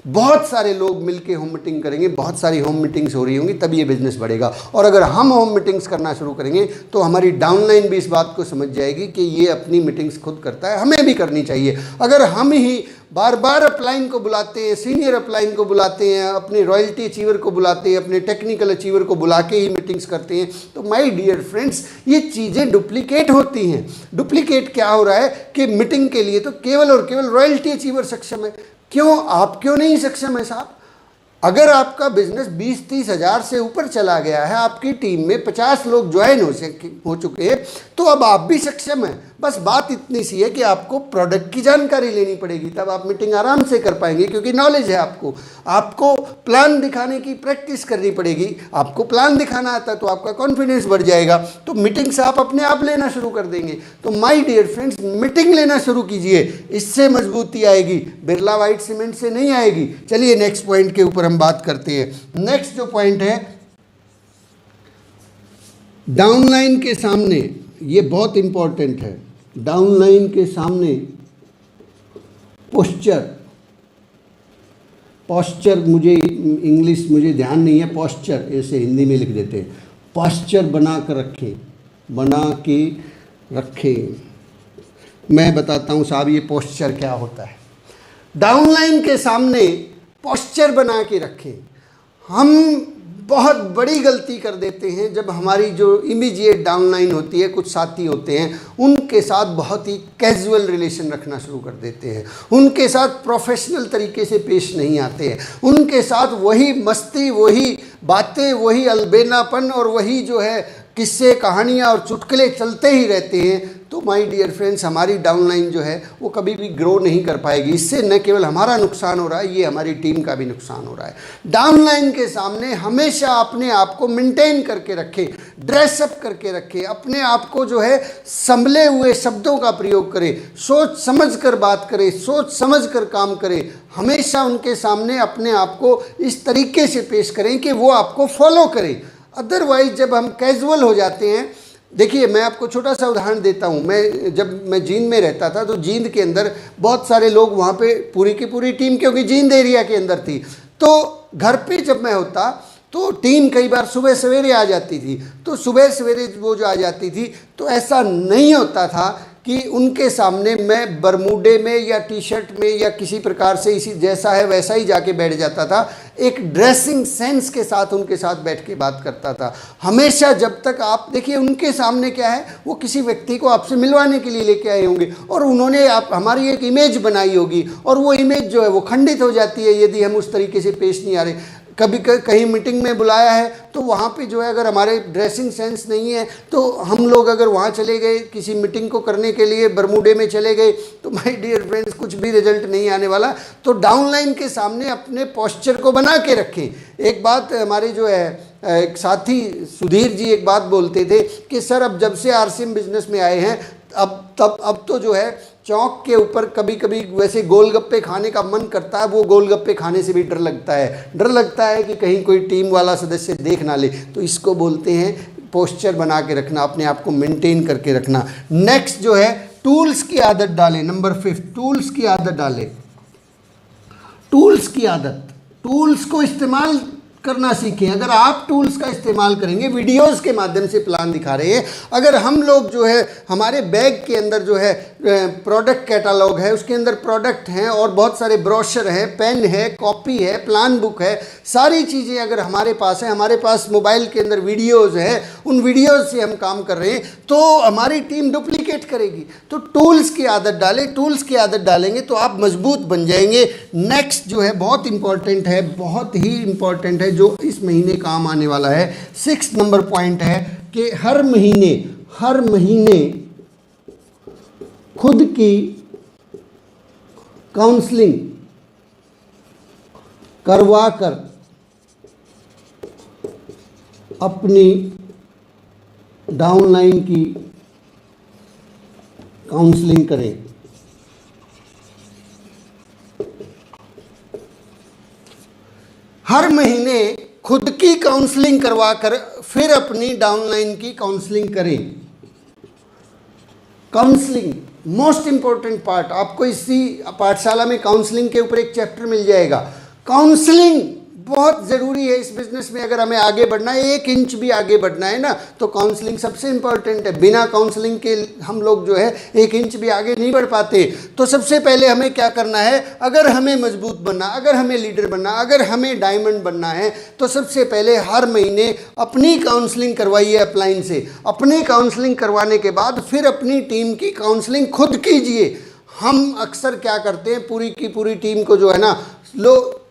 बहुत सारे लोग मिलके होम मीटिंग करेंगे, बहुत सारी होम मीटिंग्स हो रही होंगी, तभी ये बिजनेस बढ़ेगा। और अगर हम होम मीटिंग्स करना शुरू करेंगे तो हमारी डाउनलाइन भी इस बात को समझ जाएगी कि ये अपनी मीटिंग्स खुद करता है, हमें भी करनी चाहिए। अगर हम ही बार बार अपलाइन को बुलाते हैं, सीनियर अपलाइन को बुलाते हैं, अपने रॉयल्टी अचीवर को बुलाते हैं, अपने टेक्निकल अचीवर को बुला के ही मीटिंग्स करते हैं, तो माय डियर फ्रेंड्स ये चीज़ें डुप्लीकेट होती हैं। डुप्लीकेट क्या हो रहा है कि मीटिंग के लिए तो केवल और केवल रॉयल्टी अचीवर सक्षम है। क्यों, आप क्यों नहीं सक्षम है साहब? अगर आपका बिजनेस 20-30 हज़ार से ऊपर चला गया है, आपकी टीम में 50 लोग ज्वाइन हो चुके हैं, तो अब आप भी सक्षम हैं। बस बात इतनी सी है कि आपको प्रोडक्ट की जानकारी लेनी पड़ेगी, तब आप मीटिंग आराम से कर पाएंगे, क्योंकि नॉलेज है आपको प्लान दिखाने की प्रैक्टिस करनी पड़ेगी। आपको प्लान दिखाना आता है तो आपका कॉन्फिडेंस बढ़ जाएगा, तो मीटिंग से आप अपने आप लेना शुरू कर देंगे। तो माय डियर फ्रेंड्स, मीटिंग लेना शुरू कीजिए, इससे मजबूती आएगी, बिरला व्हाइट सीमेंट से नहीं आएगी। चलिए नेक्स्ट पॉइंट के ऊपर हम बात करते हैं। नेक्स्ट जो पॉइंट है, डाउनलाइन के सामने, ये बहुत इंपॉर्टेंट है, डाउनलाइन के सामने पोस्चर मुझे इंग्लिश मुझे ध्यान नहीं है, पोस्चर ऐसे हिंदी में लिख देते हैं, पोस्चर बना के रखें। मैं बताता हूँ साहब ये पोस्चर क्या होता है। डाउनलाइन के सामने पोस्चर बना के रखें। हम बहुत बड़ी गलती कर देते हैं जब हमारी जो इमीडिएट डाउनलाइन होती है, कुछ साथी होते हैं, उनके साथ बहुत ही कैजुअल रिलेशन रखना शुरू कर देते हैं, उनके साथ प्रोफेशनल तरीके से पेश नहीं आते हैं, उनके साथ वही मस्ती, वही बातें, वही अलबेलापन और वही जो है किस्से कहानियाँ और चुटकुले चलते ही रहते हैं। तो माय डियर फ्रेंड्स, हमारी डाउनलाइन जो है वो कभी भी ग्रो नहीं कर पाएगी। इससे न केवल हमारा नुकसान हो रहा है, ये हमारी टीम का भी नुकसान हो रहा है। डाउनलाइन के सामने हमेशा अपने आप को मेंटेन करके रखें, ड्रेसअप करके रखें, अपने आप को जो है संभले हुए शब्दों का प्रयोग करें, सोच समझ कर बात करें, सोच समझ कर काम करें। हमेशा उनके सामने अपने आप को इस तरीके से पेश करें कि वो आपको फॉलो करें। अदरवाइज जब हम कैजुअल हो जाते हैं, देखिए मैं आपको छोटा सा उदाहरण देता हूँ। जब मैं जींद में रहता था तो जींद के अंदर बहुत सारे लोग वहाँ पे पूरी की पूरी टीम, क्योंकि जींद एरिया के अंदर थी, तो घर पे जब मैं होता तो टीम कई बार सुबह सवेरे आ जाती थी। तो सुबह सवेरे वो जो आ जाती थी तो ऐसा नहीं होता था कि उनके सामने मैं बरमूडे में या टी शर्ट में या किसी प्रकार से इसी जैसा है वैसा ही जाके बैठ जाता था। एक ड्रेसिंग सेंस के साथ उनके साथ बैठ के बात करता था हमेशा। जब तक आप देखिए उनके सामने क्या है, वो किसी व्यक्ति को आपसे मिलवाने के लिए लेके आए होंगे और उन्होंने हमारी एक इमेज बनाई होगी, और वो इमेज जो है वो खंडित हो जाती है यदि हम उस तरीके से पेश नहीं आ रहे। कभी कहीं मीटिंग में बुलाया है तो वहाँ पे जो है अगर हमारे ड्रेसिंग सेंस नहीं है तो हम लोग अगर वहाँ चले गए किसी मीटिंग को करने के लिए, बरमूडे में चले गए, तो माय डियर फ्रेंड्स कुछ भी रिजल्ट नहीं आने वाला। तो डाउनलाइन के सामने अपने पोस्चर को बना के रखें। एक बात हमारे जो है एक साथी सुधीर जी एक बात बोलते थे कि सर अब जब से आरसीएम बिजनेस में आए हैं अब तो जो है चौक के ऊपर कभी कभी वैसे गोलगप्पे खाने का मन करता है, वो गोलगप्पे खाने से भी डर लगता है कि कहीं कोई टीम वाला सदस्य देख ना ले। तो इसको बोलते हैं पोस्चर बना के रखना, अपने आप को मेंटेन करके रखना। नेक्स्ट जो है टूल्स की आदत डालें। नंबर 5, टूल्स की आदत डालें। टूल्स की आदत, टूल्स को इस्तेमाल करना सीखें। अगर आप टूल्स का इस्तेमाल करेंगे, वीडियोस के माध्यम से प्लान दिखा रहे हैं, अगर हम लोग जो है हमारे बैग के अंदर जो है प्रोडक्ट कैटालॉग है, उसके अंदर प्रोडक्ट हैं और बहुत सारे ब्रोशर हैं, पेन है, कॉपी है, प्लान बुक है, सारी चीज़ें अगर हमारे पास है, हमारे पास मोबाइल के अंदर वीडियोज़ हैं, उन वीडियोज़ से हम काम कर रहे हैं, तो हमारी टीम डुप्लीकेट करेगी। तो टूल्स की आदत डालें। टूल्स की आदत डालेंगे तो आप मजबूत बन जाएंगे। नेक्स्ट जो है बहुत इंपॉर्टेंट है, बहुत ही इंपॉर्टेंट है, जो इस महीने काम आने वाला है। 6 नंबर पॉइंट है कि हर महीने खुद की काउंसलिंग करवा कर अपनी डाउनलाइन की काउंसलिंग करें। हर महीने खुद की काउंसलिंग करवाकर फिर अपनी डाउनलाइन की काउंसलिंग करें। काउंसलिंग मोस्ट इंपॉर्टेंट पार्ट, आपको इसी पाठशाला में काउंसलिंग के ऊपर एक चैप्टर मिल जाएगा। काउंसलिंग बहुत ज़रूरी है इस बिज़नेस में। अगर हमें आगे बढ़ना है, 1 इंच भी आगे बढ़ना है ना, तो काउंसलिंग सबसे इम्पॉर्टेंट है। बिना काउंसलिंग के हम लोग जो है 1 इंच भी आगे नहीं बढ़ पाते। तो सबसे पहले हमें क्या करना है, अगर हमें मजबूत बनना, अगर हमें लीडर बनना, अगर हमें डायमंड बनना है, तो सबसे पहले हर महीने अपनी काउंसलिंग करवाइए अपलाइन से। अपनी काउंसलिंग करवाने के बाद फिर अपनी टीम की काउंसलिंग खुद कीजिए। हम अक्सर क्या करते हैं, पूरी की पूरी टीम को जो है ना, लो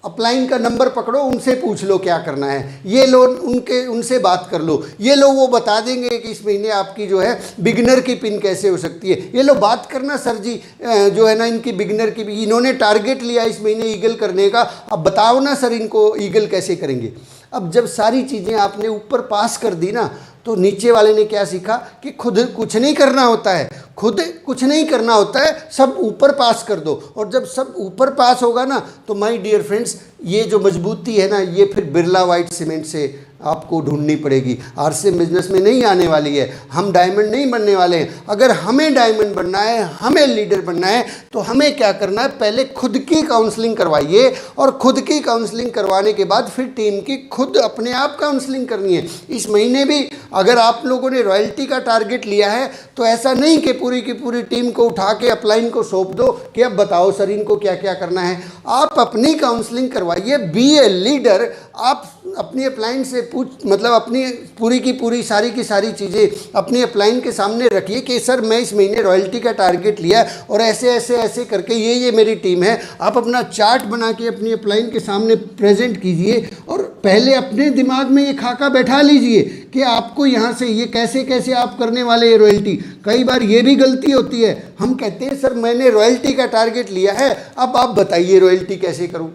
अपलाइन का नंबर पकड़ो, उनसे पूछ लो क्या करना है, ये लो उनसे बात कर लो, ये लो वो बता देंगे कि इस महीने आपकी जो है बिगिनर की पिन कैसे हो सकती है, ये लो बात करना सर जी जो है ना इनकी बिगिनर की, इन्होंने टारगेट लिया इस महीने ईगल करने का, अब बताओ ना सर इनको ईगल कैसे करेंगे। अब जब सारी चीज़ें आपने ऊपर पास कर दी ना, तो नीचे वाले ने क्या सीखा कि खुद कुछ नहीं करना होता है, खुद कुछ नहीं करना होता है, सब ऊपर पास कर दो। और जब सब ऊपर पास होगा ना, तो माय डियर फ्रेंड्स ये जो मजबूती है ना, ये फिर बिरला वाइट सीमेंट से आपको ढूंढनी पड़ेगी। आरसीएम बिजनेस में नहीं आने वाली है। हम डायमंड नहीं बनने वाले हैं। अगर हमें डायमंड बनना है, हमें लीडर बनना है, तो हमें क्या करना है, पहले खुद की काउंसलिंग करवाइए, और खुद की काउंसलिंग करवाने के बाद फिर टीम की खुद अपने आप काउंसलिंग करनी है। इस महीने भी अगर आप लोगों ने रॉयल्टी का टारगेट लिया है, तो ऐसा नहीं कि पूरी की पूरी टीम को उठा के अपलाइन को सौंप दो कि अब बताओ सर इनको क्या क्या करना है। आप अपनी काउंसलिंग करवाइए, बी ए लीडर। आप अपनी अपलाइन से मतलब अपनी पूरी की पूरी सारी की सारी चीज़ें अपनी अपलाइन के सामने रखिए कि सर मैं इस महीने रॉयल्टी का टारगेट लिया और ऐसे ऐसे ऐसे करके ये मेरी टीम है। आप अपना चार्ट बना के अपनी अपलाइन के सामने प्रेजेंट कीजिए, और पहले अपने दिमाग में ये खाका बैठा लीजिए कि आपको यहाँ से ये कैसे कैसे आप करने वाले हैं रॉयल्टी। कई बार ये भी गलती होती है, हम कहते हैं सर मैंने रॉयल्टी का टारगेट लिया है, अब आप बताइए रॉयल्टी कैसे करूँ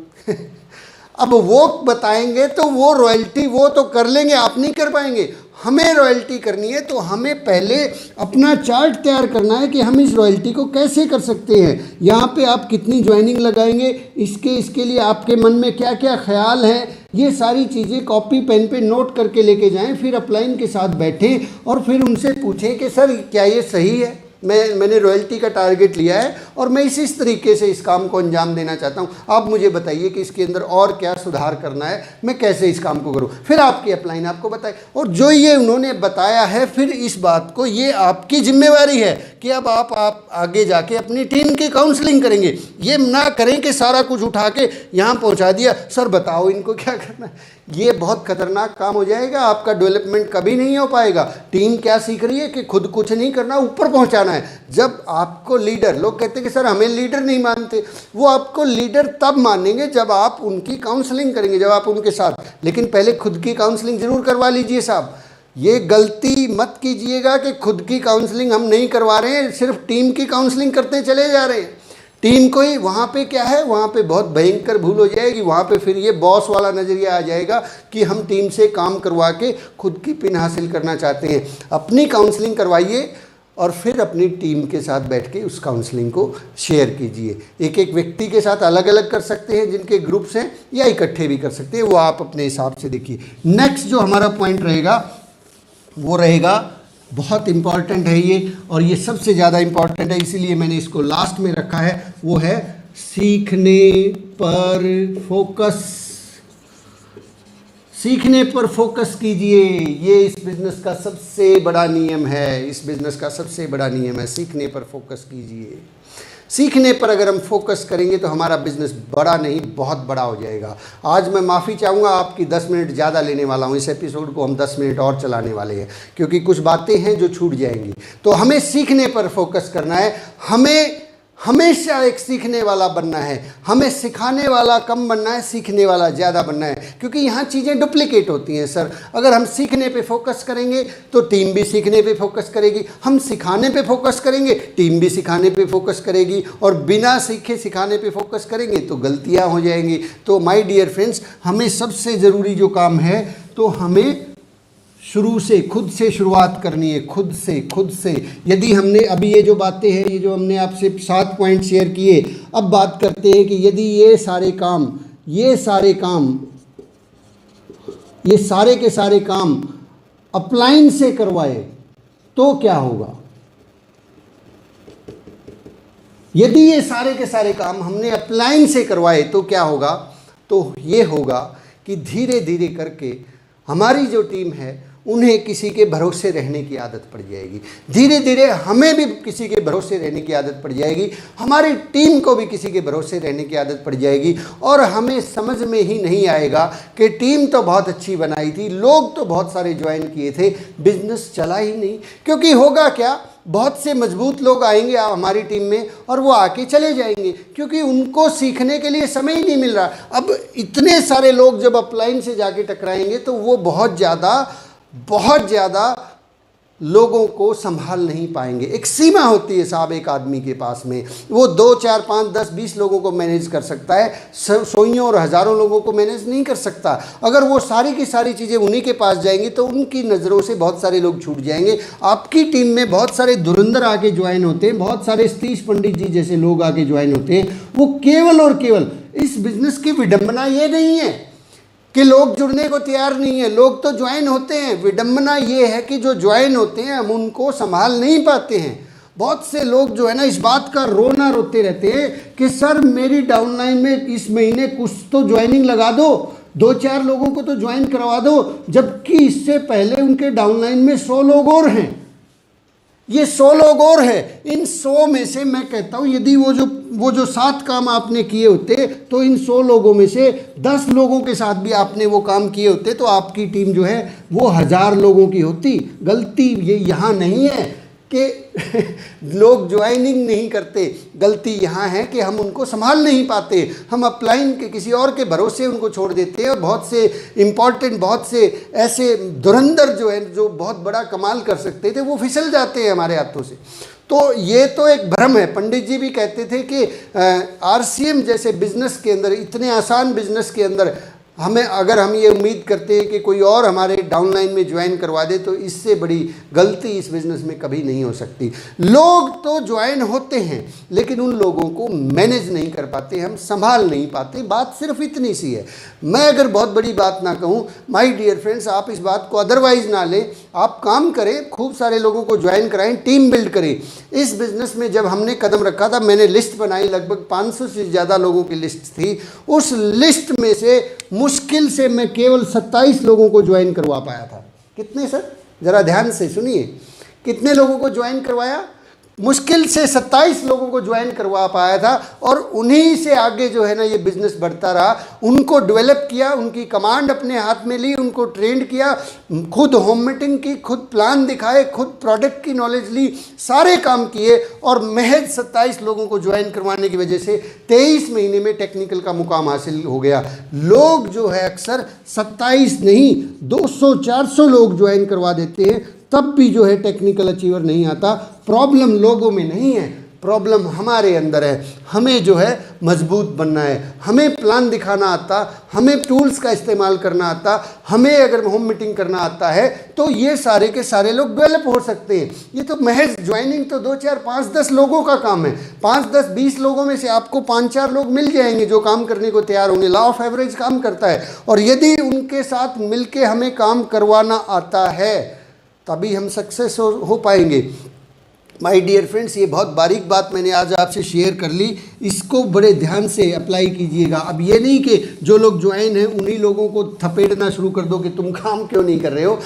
अब वो बताएंगे तो वो रॉयल्टी वो तो कर लेंगे, आप नहीं कर पाएंगे। हमें रॉयल्टी करनी है तो हमें पहले अपना चार्ट तैयार करना है कि हम इस रॉयल्टी को कैसे कर सकते हैं। यहाँ पे आप कितनी ज्वाइनिंग लगाएंगे, इसके लिए आपके मन में क्या क्या ख्याल हैं, ये सारी चीज़ें कॉपी पेन पे नोट करके लेके जाएं। फिर अपलाइन के साथ बैठें और फिर उनसे पूछें कि सर क्या ये सही है, मैंने रॉयल्टी का टारगेट लिया है और मैं इस तरीके से इस काम को अंजाम देना चाहता हूँ, आप मुझे बताइए कि इसके अंदर और क्या सुधार करना है, मैं कैसे इस काम को करूँ। फिर आपकी अपलाइन आपको बताए, और जो ये उन्होंने बताया है फिर इस बात को, ये आपकी जिम्मेवारी है कि अब आप आगे जाके अपनी टीम की काउंसलिंग करेंगे। ये ना करें कि सारा कुछ उठा के यहाँ पहुँचा दिया, सर बताओ इनको क्या करना है। ये बहुत खतरनाक काम हो जाएगा, आपका डेवलपमेंट कभी नहीं हो पाएगा। टीम क्या सीख रही है कि खुद कुछ नहीं करना, ऊपर पहुंचाना है। जब आपको लीडर, लोग कहते हैं कि सर हमें लीडर नहीं मानते, वो आपको लीडर तब मानेंगे जब आप उनकी काउंसलिंग करेंगे, जब आप उनके साथ। लेकिन पहले खुद की काउंसलिंग जरूर करवा लीजिए साहब। ये गलती मत कीजिएगा कि खुद की काउंसलिंग हम नहीं करवा रहे हैं, सिर्फ टीम की काउंसलिंग करते चले जा रहे हैं। टीम को ही वहाँ पे क्या है, वहाँ पे बहुत भयंकर भूल हो जाएगी। वहाँ पे फिर ये बॉस वाला नज़रिया आ जाएगा कि हम टीम से काम करवा के खुद की पिन हासिल करना चाहते हैं। अपनी काउंसलिंग करवाइए और फिर अपनी टीम के साथ बैठ के उस काउंसलिंग को शेयर कीजिए। एक एक व्यक्ति के साथ अलग अलग कर सकते हैं जिनके ग्रुप्स हैं, या इकट्ठे भी कर सकते हैं, वो आप अपने हिसाब से देखिए। नेक्स्ट जो हमारा पॉइंट रहेगा वो रहेगा, बहुत इम्पॉर्टेंट है ये, और ये सबसे ज़्यादा इम्पॉर्टेंट है इसीलिए मैंने इसको लास्ट में रखा है, वो है सीखने पर फोकस। सीखने पर फोकस कीजिए। ये इस बिज़नेस का सबसे बड़ा नियम है, इस बिज़नेस का सबसे बड़ा नियम है, सीखने पर फोकस कीजिए। सीखने पर अगर हम फोकस करेंगे तो हमारा बिजनेस बड़ा नहीं बहुत बड़ा हो जाएगा। आज मैं माफ़ी चाहूँगा, आपकी 10 मिनट ज़्यादा लेने वाला हूँ। इस एपिसोड को हम 10 मिनट और चलाने वाले हैं क्योंकि कुछ बातें हैं जो छूट जाएंगी। तो हमें सीखने पर फोकस करना है, हमें हमेशा एक सीखने वाला बनना है, हमें सिखाने वाला कम बनना है, सीखने वाला ज़्यादा बनना है, क्योंकि यहाँ चीज़ें डुप्लीकेट होती हैं सर। अगर हम सीखने पे फोकस करेंगे तो टीम भी सीखने पे फोकस करेगी, हम सिखाने पे फोकस करेंगे टीम भी सिखाने पे फोकस करेगी, और बिना सीखे सिखाने पे फोकस करेंगे तो गलतियाँ हो जाएंगी। तो माय डियर फ्रेंड्स, हमें सबसे ज़रूरी जो काम है तो हमें शुरू से खुद से शुरुआत करनी है, खुद से। यदि हमने अभी ये जो बातें हैं, ये जो हमने आपसे 7 पॉइंट शेयर किए, अब बात करते हैं कि यदि ये सारे के सारे काम अपलाइन से करवाए तो क्या होगा। यदि ये सारे के सारे काम हमने अपलाइन से करवाए तो क्या होगा, तो ये होगा कि धीरे धीरे करके हमारी जो टीम है उन्हें किसी के भरोसे रहने की आदत पड़ जाएगी। धीरे धीरे हमें भी किसी के भरोसे रहने की आदत पड़ जाएगी, हमारी टीम को भी किसी के भरोसे रहने की आदत पड़ जाएगी, और हमें समझ में ही नहीं आएगा कि टीम तो बहुत अच्छी बनाई थी, लोग तो बहुत सारे ज्वाइन किए थे, बिजनेस चला ही नहीं। क्योंकि होगा क्या, बहुत से मजबूत लोग आएंगे हमारी टीम में और वो आके चले जाएंगे क्योंकि उनको सीखने के लिए समय ही नहीं मिल रहा। अब इतने सारे लोग जब अपलाइन से जाके टकराएंगे तो वो बहुत ज़्यादा लोगों को संभाल नहीं पाएंगे। एक सीमा होती है साहब एक आदमी के पास में, वो 2, 4, 5, 10, 20 लोगों को मैनेज कर सकता है, सौयों और हज़ारों लोगों को मैनेज नहीं कर सकता। अगर वो सारी की सारी चीज़ें उन्हीं के पास जाएंगी तो उनकी नज़रों से बहुत सारे लोग छूट जाएंगे। आपकी टीम में बहुत सारे धुरंधर आके ज्वाइन होते हैं, बहुत सारे सतीश पंडित जी जैसे लोग आके ज्वाइन होते हैं। वो केवल और केवल, इस बिज़नेस की विडंबना ये नहीं है कि लोग जुड़ने को तैयार नहीं है, लोग तो ज्वाइन होते हैं। विडंबना ये है कि जो ज्वाइन होते हैं हम उनको संभाल नहीं पाते हैं। बहुत से लोग जो है ना इस बात का रोना रोते रहते हैं कि सर मेरी डाउनलाइन में इस महीने कुछ तो ज्वाइनिंग लगा दो, 2-4 लोगों को तो ज्वाइन करवा दो, जबकि इससे पहले उनके डाउनलाइन में 100 लोग और हैं। ये 100 लोग और है। इन 100 में से मैं कहता हूँ यदि वो जो 7 काम आपने किए होते तो इन 100 लोगों में से 10 लोगों के साथ भी आपने वो काम किए होते तो आपकी टीम जो है वो 1000 लोगों की होती। गलती ये यहाँ नहीं है कि लोग ज्वाइनिंग नहीं करते, गलती यहाँ है कि हम उनको संभाल नहीं पाते। हम अपलाइन के किसी और के भरोसे उनको छोड़ देते हैं, और बहुत से ऐसे धुरंधर जो है जो बहुत बड़ा कमाल कर सकते थे वो फिसल जाते हैं हमारे हाथों से। तो ये तो एक भ्रम है। पंडित जी भी कहते थे कि आरसीएम जैसे बिजनेस के अंदर, इतने आसान बिजनेस के अंदर हमें अगर हम ये उम्मीद करते हैं कि कोई और हमारे डाउनलाइन में ज्वाइन करवा दे तो इससे बड़ी गलती इस बिज़नेस में कभी नहीं हो सकती। लोग तो ज्वाइन होते हैं लेकिन उन लोगों को मैनेज नहीं कर पाते, हम संभाल नहीं पाते। बात सिर्फ इतनी सी है। मैं अगर बहुत बड़ी बात ना कहूँ, माय डियर फ्रेंड्स, आप इस बात को अदरवाइज ना लें, आप काम करें, खूब सारे लोगों को ज्वाइन कराएं, टीम बिल्ड करें। इस बिज़नेस में जब हमने कदम रखा था, मैंने लिस्ट बनाई, लगभग 500 से ज़्यादा लोगों की लिस्ट थी। उस लिस्ट में से मुश्किल से मैं केवल 27 लोगों को ज्वाइन करवा पाया था। कितने सर? ज़रा ध्यान से सुनिए, कितने लोगों को ज्वाइन करवाया? मुश्किल से 27 लोगों को ज्वाइन करवा पाया था। और उन्हीं से आगे जो है ना ये बिज़नेस बढ़ता रहा। उनको डेवलप किया, उनकी कमांड अपने हाथ में ली, उनको ट्रेंड किया, खुद होम मीटिंग की, खुद प्लान दिखाए, खुद प्रोडक्ट की नॉलेज ली, सारे काम किए। और महज 27 लोगों को ज्वाइन करवाने की वजह से 23 महीने में टेक्निकल का मुकाम हासिल हो गया। लोग जो है अक्सर 27 नहीं 200-400 लोग ज्वाइन करवा देते हैं, तब भी जो है टेक्निकल अचीवर नहीं आता। प्रॉब्लम लोगों में नहीं है, प्रॉब्लम हमारे अंदर है। हमें जो है मजबूत बनना है, हमें प्लान दिखाना आता, हमें टूल्स का इस्तेमाल करना आता, हमें अगर होम मीटिंग करना आता है तो ये सारे के सारे लोग डेवलप हो सकते हैं। ये तो महज ज्वाइनिंग तो 2, 4, 5, 10 लोगों का काम है। 5, 10, 20 लोगों में से आपको 5-4 लोग मिल जाएंगे जो काम करने को तैयार होंगे। लॉ ऑफ एवरेज काम करता है। और यदि उनके साथ मिलके हमें काम करवाना आता है तभी हम सक्सेस हो पाएंगे। माय डियर फ्रेंड्स, ये बहुत बारीक बात मैंने आज आपसे शेयर कर ली, इसको बड़े ध्यान से अप्लाई कीजिएगा। अब ये नहीं कि जो लोग ज्वाइन हैं उन्हीं लोगों को थपेड़ना शुरू कर दो कि तुम काम क्यों नहीं कर रहे हो।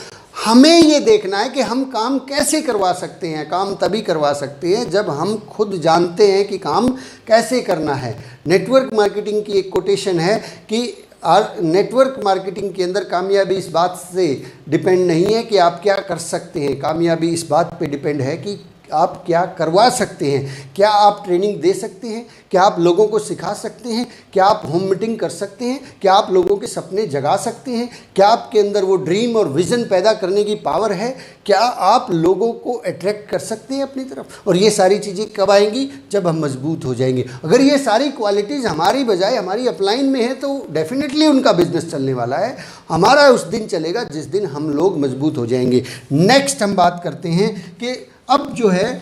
हमें ये देखना है कि हम काम कैसे करवा सकते हैं। काम तभी करवा सकते हैं जब हम खुद जानते हैं कि काम कैसे करना है। नेटवर्क मार्केटिंग की एक कोटेशन है कि और नेटवर्क मार्केटिंग के अंदर कामयाबी इस बात से डिपेंड नहीं है कि आप क्या कर सकते हैं, कामयाबी इस बात पे डिपेंड है कि आप क्या करवा सकते हैं। क्या आप ट्रेनिंग दे सकते हैं? क्या आप लोगों को सिखा सकते हैं? क्या आप होम मीटिंग कर सकते हैं? क्या आप लोगों के सपने जगा सकते हैं? क्या आपके अंदर वो ड्रीम और विज़न पैदा करने की पावर है? क्या आप लोगों को अट्रैक्ट कर सकते हैं अपनी तरफ? और ये सारी चीज़ें कब आएंगी? जब हम मजबूत हो जाएंगे। अगर ये सारी क्वालिटीज़ हमारी बजाय हमारी अपलाइन में है तो डेफिनेटली उनका बिजनेस चलने वाला है। हमारा उस दिन चलेगा जिस दिन हम लोग मजबूत हो जाएंगे। नेक्स्ट हम बात करते हैं कि अब जो है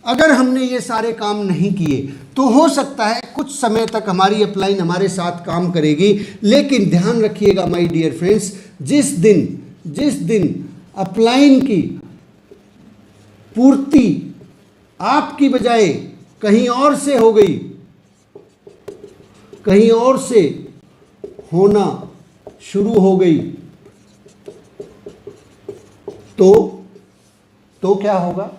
अगर हमने ये सारे काम नहीं किए तो हो सकता है कुछ समय तक हमारी अपलाइन हमारे साथ काम करेगी। लेकिन ध्यान रखिएगा माय डियर फ्रेंड्स, जिस दिन अपलाइन की पूर्ति आपकी बजाय कहीं और से हो गई, कहीं और से होना शुरू हो गई, तो क्या होगा?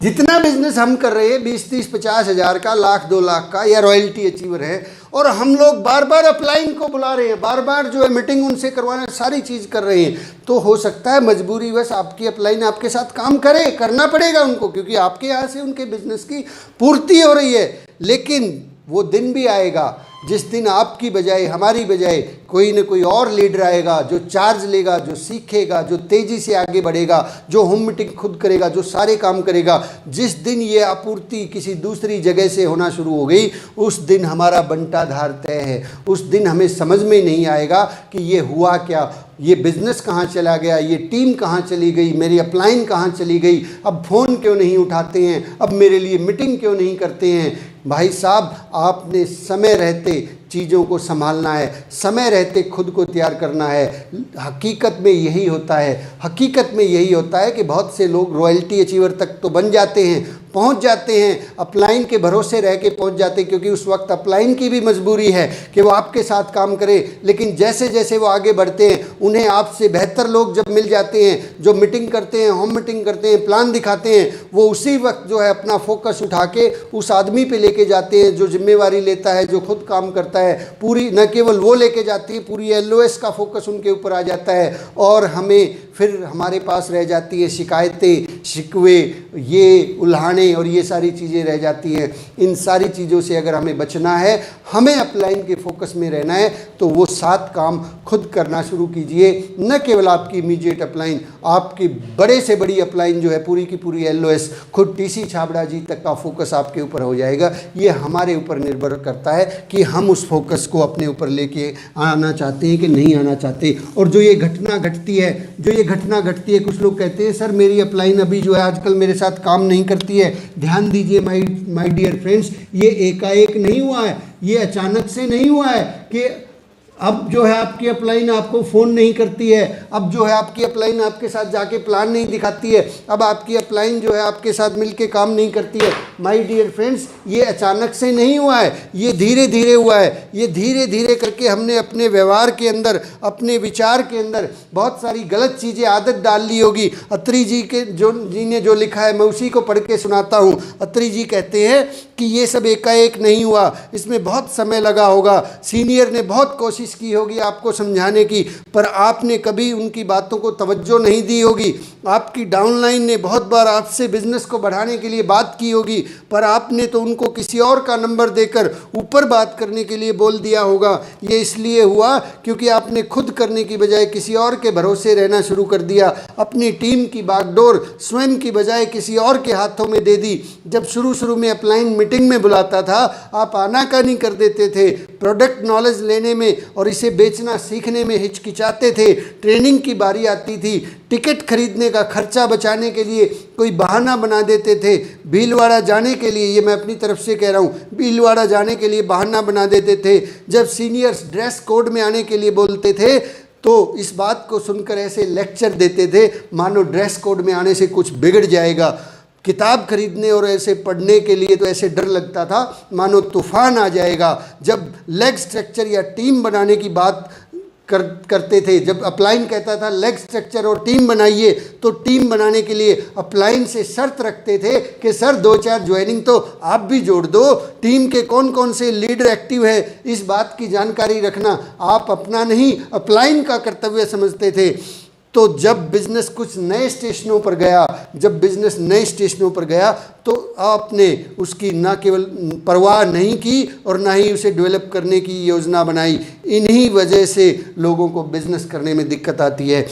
जितना बिजनेस हम कर रहे हैं 20, 30, 50 हज़ार का, लाख 2 लाख का, या रॉयल्टी अचीवर है, और हम लोग बार बार अपलाइन को बुला रहे हैं, बार बार जो है मीटिंग उनसे करवाना, सारी चीज़ कर रहे हैं, तो हो सकता है मजबूरी बस आपकी अपलाइन आपके साथ काम करे, करना पड़ेगा उनको, क्योंकि आपके यहाँ से उनके बिजनेस की पूर्ति हो रही है। लेकिन वो दिन भी आएगा जिस दिन आपकी बजाय, हमारी बजाय कोई न कोई और लीडर आएगा जो चार्ज लेगा, जो सीखेगा, जो तेज़ी से आगे बढ़ेगा, जो होम मीटिंग खुद करेगा, जो सारे काम करेगा। जिस दिन ये आपूर्ति किसी दूसरी जगह से होना शुरू हो गई, उस दिन हमारा बंटाधार तय है। उस दिन हमें समझ में नहीं आएगा कि ये हुआ क्या, ये बिज़नेस कहाँ चला गया, ये टीम कहाँ चली गई, मेरी अपलाइन कहाँ चली गई, अब फ़ोन क्यों नहीं उठाते हैं, अब मेरे लिए मीटिंग क्यों नहीं करते हैं। भाई साहब, आपने समय रहते चीज़ों को संभालना है, समय रहते खुद को तैयार करना है। हकीकत में यही होता है, हकीकत में यही होता है कि बहुत से लोग रॉयल्टी अचीवर तक तो बन जाते हैं, पहुंच जाते हैं, अपलाइन के भरोसे रह के पहुंच जाते हैं, क्योंकि उस वक्त अपलाइन की भी मजबूरी है कि वो आपके साथ काम करे। लेकिन जैसे जैसे वो आगे बढ़ते हैं, उन्हें आपसे बेहतर लोग जब मिल जाते हैं, जो मीटिंग करते हैं, होम मीटिंग करते हैं, प्लान दिखाते हैं, वो उसी वक्त जो है अपना फोकस उठा के उस आदमी पे लेके जाते हैं जो जिम्मेवारी लेता है, जो खुद काम करता है। पूरी न केवल वो लेके जाती है, पूरी LOS का फोकस उनके ऊपर आ जाता है और हमें फिर हमारे पास रह जाती है शिकायतें, शिकवे, ये उल्हाने और ये सारी चीज़ें रह जाती हैं। इन सारी चीज़ों से अगर हमें बचना है, हमें अपलाइन के फोकस में रहना है, तो वो 7 काम खुद करना शुरू कीजिए। न केवल आपकी इमीडिएट अपलाइन, आपकी बड़े से बड़ी अपलाइन जो है पूरी की पूरी LOS, खुद TC छाबड़ा जी तक का फोकस आपके ऊपर हो जाएगा। ये हमारे ऊपर निर्भर करता है कि हम उस फोकस को अपने ऊपर लेके आना चाहते हैं कि नहीं आना चाहते। और जो ये घटना घटती है, कुछ लोग कहते हैं सर मेरी अपलाइन अभी जो है आजकल मेरे साथ काम नहीं करती है। ध्यान दीजिए माय डियर फ्रेंड्स, ये एकाएक नहीं हुआ है, ये अचानक से नहीं हुआ है कि अब जो है आपकी अपलाइन आपको फ़ोन नहीं करती है, अब जो है आपकी अपलाइन आपके साथ जाके प्लान नहीं दिखाती है, अब आपकी अपलाइन जो है आपके साथ मिलके काम नहीं करती है। माय डियर फ्रेंड्स, ये अचानक से नहीं हुआ है, ये धीरे धीरे हुआ है। ये धीरे धीरे करके हमने अपने व्यवहार के अंदर, अपने विचार के अंदर बहुत सारी गलत चीज़ें आदत डाल ली होगी। अत्री जी ने जो लिखा है मैं उसी को पढ़ के सुनाता हूँ। अत्री जी कहते हैं कि ये सब एकाएक नहीं हुआ, इसमें बहुत समय लगा होगा, सीनियर ने बहुत कोशिश की होगी आपको समझाने की, पर आपने कभी उनकी बातों को तवज्जो नहीं दी होगी। आपकी डाउनलाइन ने बहुत बार आपसे बिजनेस को बढ़ाने के लिए बात की होगी, पर आपने तो उनको किसी और का नंबर देकर ऊपर बात करने के लिए बोल दिया होगा। ये इसलिए हुआ क्योंकि आपने खुद करने की बजाय किसी और के भरोसे रहना शुरू कर दिया। अपनी टीम की बागडोर स्वयं की बजाय किसी और के हाथों में दे दी। जब शुरू में अपलाइन मीटिंग में बुलाता था, आप आनाकानी कर देते थे, प्रोडक्ट नॉलेज लेने में और इसे बेचना सीखने में हिचकिचाते थे। ट्रेनिंग की बारी आती थी, टिकट खरीदने का खर्चा बचाने के लिए कोई बहाना बना देते थे। भीलवाड़ा जाने के लिए, ये मैं अपनी तरफ से कह रहा हूँ, भीलवाड़ा जाने के लिए बहाना बना देते थे। जब सीनियर्स ड्रेस कोड में आने के लिए बोलते थे तो इस बात को सुनकर ऐसे लेक्चर देते थे मानो ड्रेस कोड में आने से कुछ बिगड़ जाएगा। किताब खरीदने और ऐसे पढ़ने के लिए तो ऐसे डर लगता था मानो तूफान आ जाएगा। जब लेग स्ट्रक्चर या टीम बनाने की बात करते थे, जब अपलाइन कहता था लेग स्ट्रक्चर और टीम बनाइए, तो टीम बनाने के लिए अपलाइन से शर्त रखते थे कि सर 2-4 ज्वाइनिंग तो आप भी जोड़ दो। टीम के कौन कौन से लीडर एक्टिव है इस बात की जानकारी रखना आप अपना नहीं अपलाइन का कर्तव्य समझते थे। तो जब बिज़नेस कुछ नए स्टेशनों पर गया, तो आपने उसकी ना केवल परवाह नहीं की और ना ही उसे डेवलप करने की योजना बनाई। इन्हीं वजह से लोगों को बिज़नेस करने में दिक्कत आती है।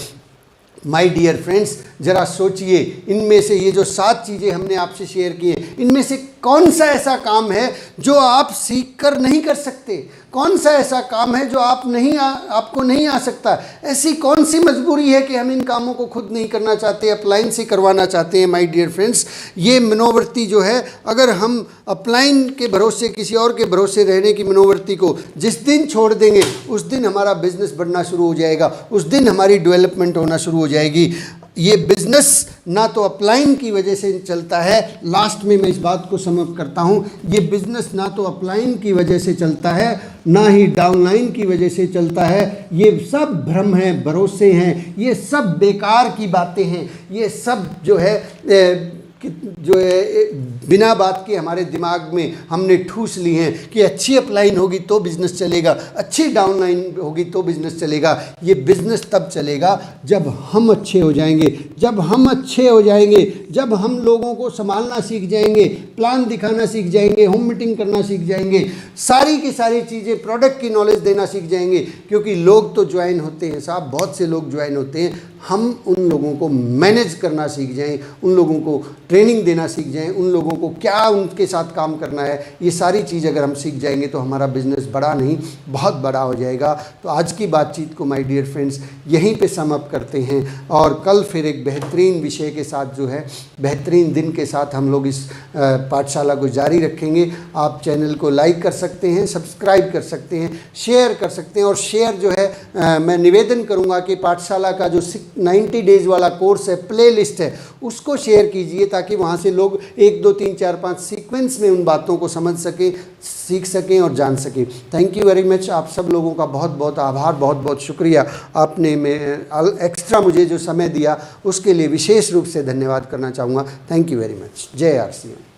माय डियर फ्रेंड्स, ज़रा सोचिए, इनमें से ये जो 7 चीज़ें हमने आपसे शेयर की हैं, इनमें से कौन सा ऐसा काम है जो आप सीख कर नहीं कर सकते? कौन सा ऐसा काम है जो आपको नहीं आ सकता? ऐसी कौन सी मजबूरी है कि हम इन कामों को खुद नहीं करना चाहते, अपलाइन से करवाना चाहते हैं? माय डियर फ्रेंड्स, ये मनोवृत्ति जो है, अगर हम अपलाइन के भरोसे, किसी और के भरोसे रहने की मनोवृत्ति को जिस दिन छोड़ देंगे, उस दिन हमारा बिजनेस बढ़ना शुरू हो जाएगा, उस दिन हमारी डेवलपमेंट होना शुरू हो जाएगी। ये बिज़नेस ना तो अपलाइन की वजह से चलता है, लास्ट में मैं इस बात को समअप करता हूँ, ये बिज़नेस ना तो अपलाइन की वजह से चलता है, ना ही डाउनलाइन की वजह से चलता है। ये सब भ्रम हैं, भरोसे हैं, ये सब बेकार की बातें हैं, ये सब जो है बिना बात के हमारे दिमाग में हमने ठूस ली हैं कि अच्छी अपलाइन होगी तो बिज़नेस चलेगा, अच्छी डाउनलाइन होगी तो बिज़नेस चलेगा। ये बिज़नेस तब चलेगा जब हम अच्छे हो जाएंगे, जब हम लोगों को संभालना सीख जाएंगे, प्लान दिखाना सीख जाएंगे, होम मीटिंग करना सीख जाएंगे, सारी की सारी चीज़ें, प्रोडक्ट की नॉलेज देना सीख जाएंगे। क्योंकि लोग तो ज्वाइन होते हैं साहब, बहुत से लोग ज्वाइन होते हैं, हम उन लोगों को मैनेज करना सीख जाएं, उन लोगों को ट्रेनिंग देना सीख जाएं, उन लोगों को क्या उनके साथ काम करना है, ये सारी चीज़ अगर हम सीख जाएंगे तो हमारा बिज़नेस बड़ा नहीं बहुत बड़ा हो जाएगा। तो आज की बातचीत को माय डियर फ्रेंड्स यहीं पे समअप करते हैं, और कल फिर एक बेहतरीन विषय के साथ जो है, बेहतरीन दिन के साथ हम लोग इस पाठशाला को जारी रखेंगे। आप चैनल को लाइक कर सकते हैं, सब्सक्राइब कर सकते हैं, शेयर कर सकते हैं। और शेयर जो है मैं निवेदन करूँगा कि पाठशाला का जो 90 डेज़ वाला कोर्स है, प्ले लिस्ट है, उसको शेयर कीजिए ताकि वहाँ से लोग 1 2 3 4 5 सीक्वेंस में उन बातों को समझ सकें, सीख सकें और जान सकें। Thank you very much. आप सब लोगों का बहुत बहुत आभार, बहुत बहुत शुक्रिया। आपने एक्स्ट्रा मुझे जो समय दिया उसके लिए विशेष रूप से धन्यवाद करना चाहूँगा। Thank you very much. जय RCM।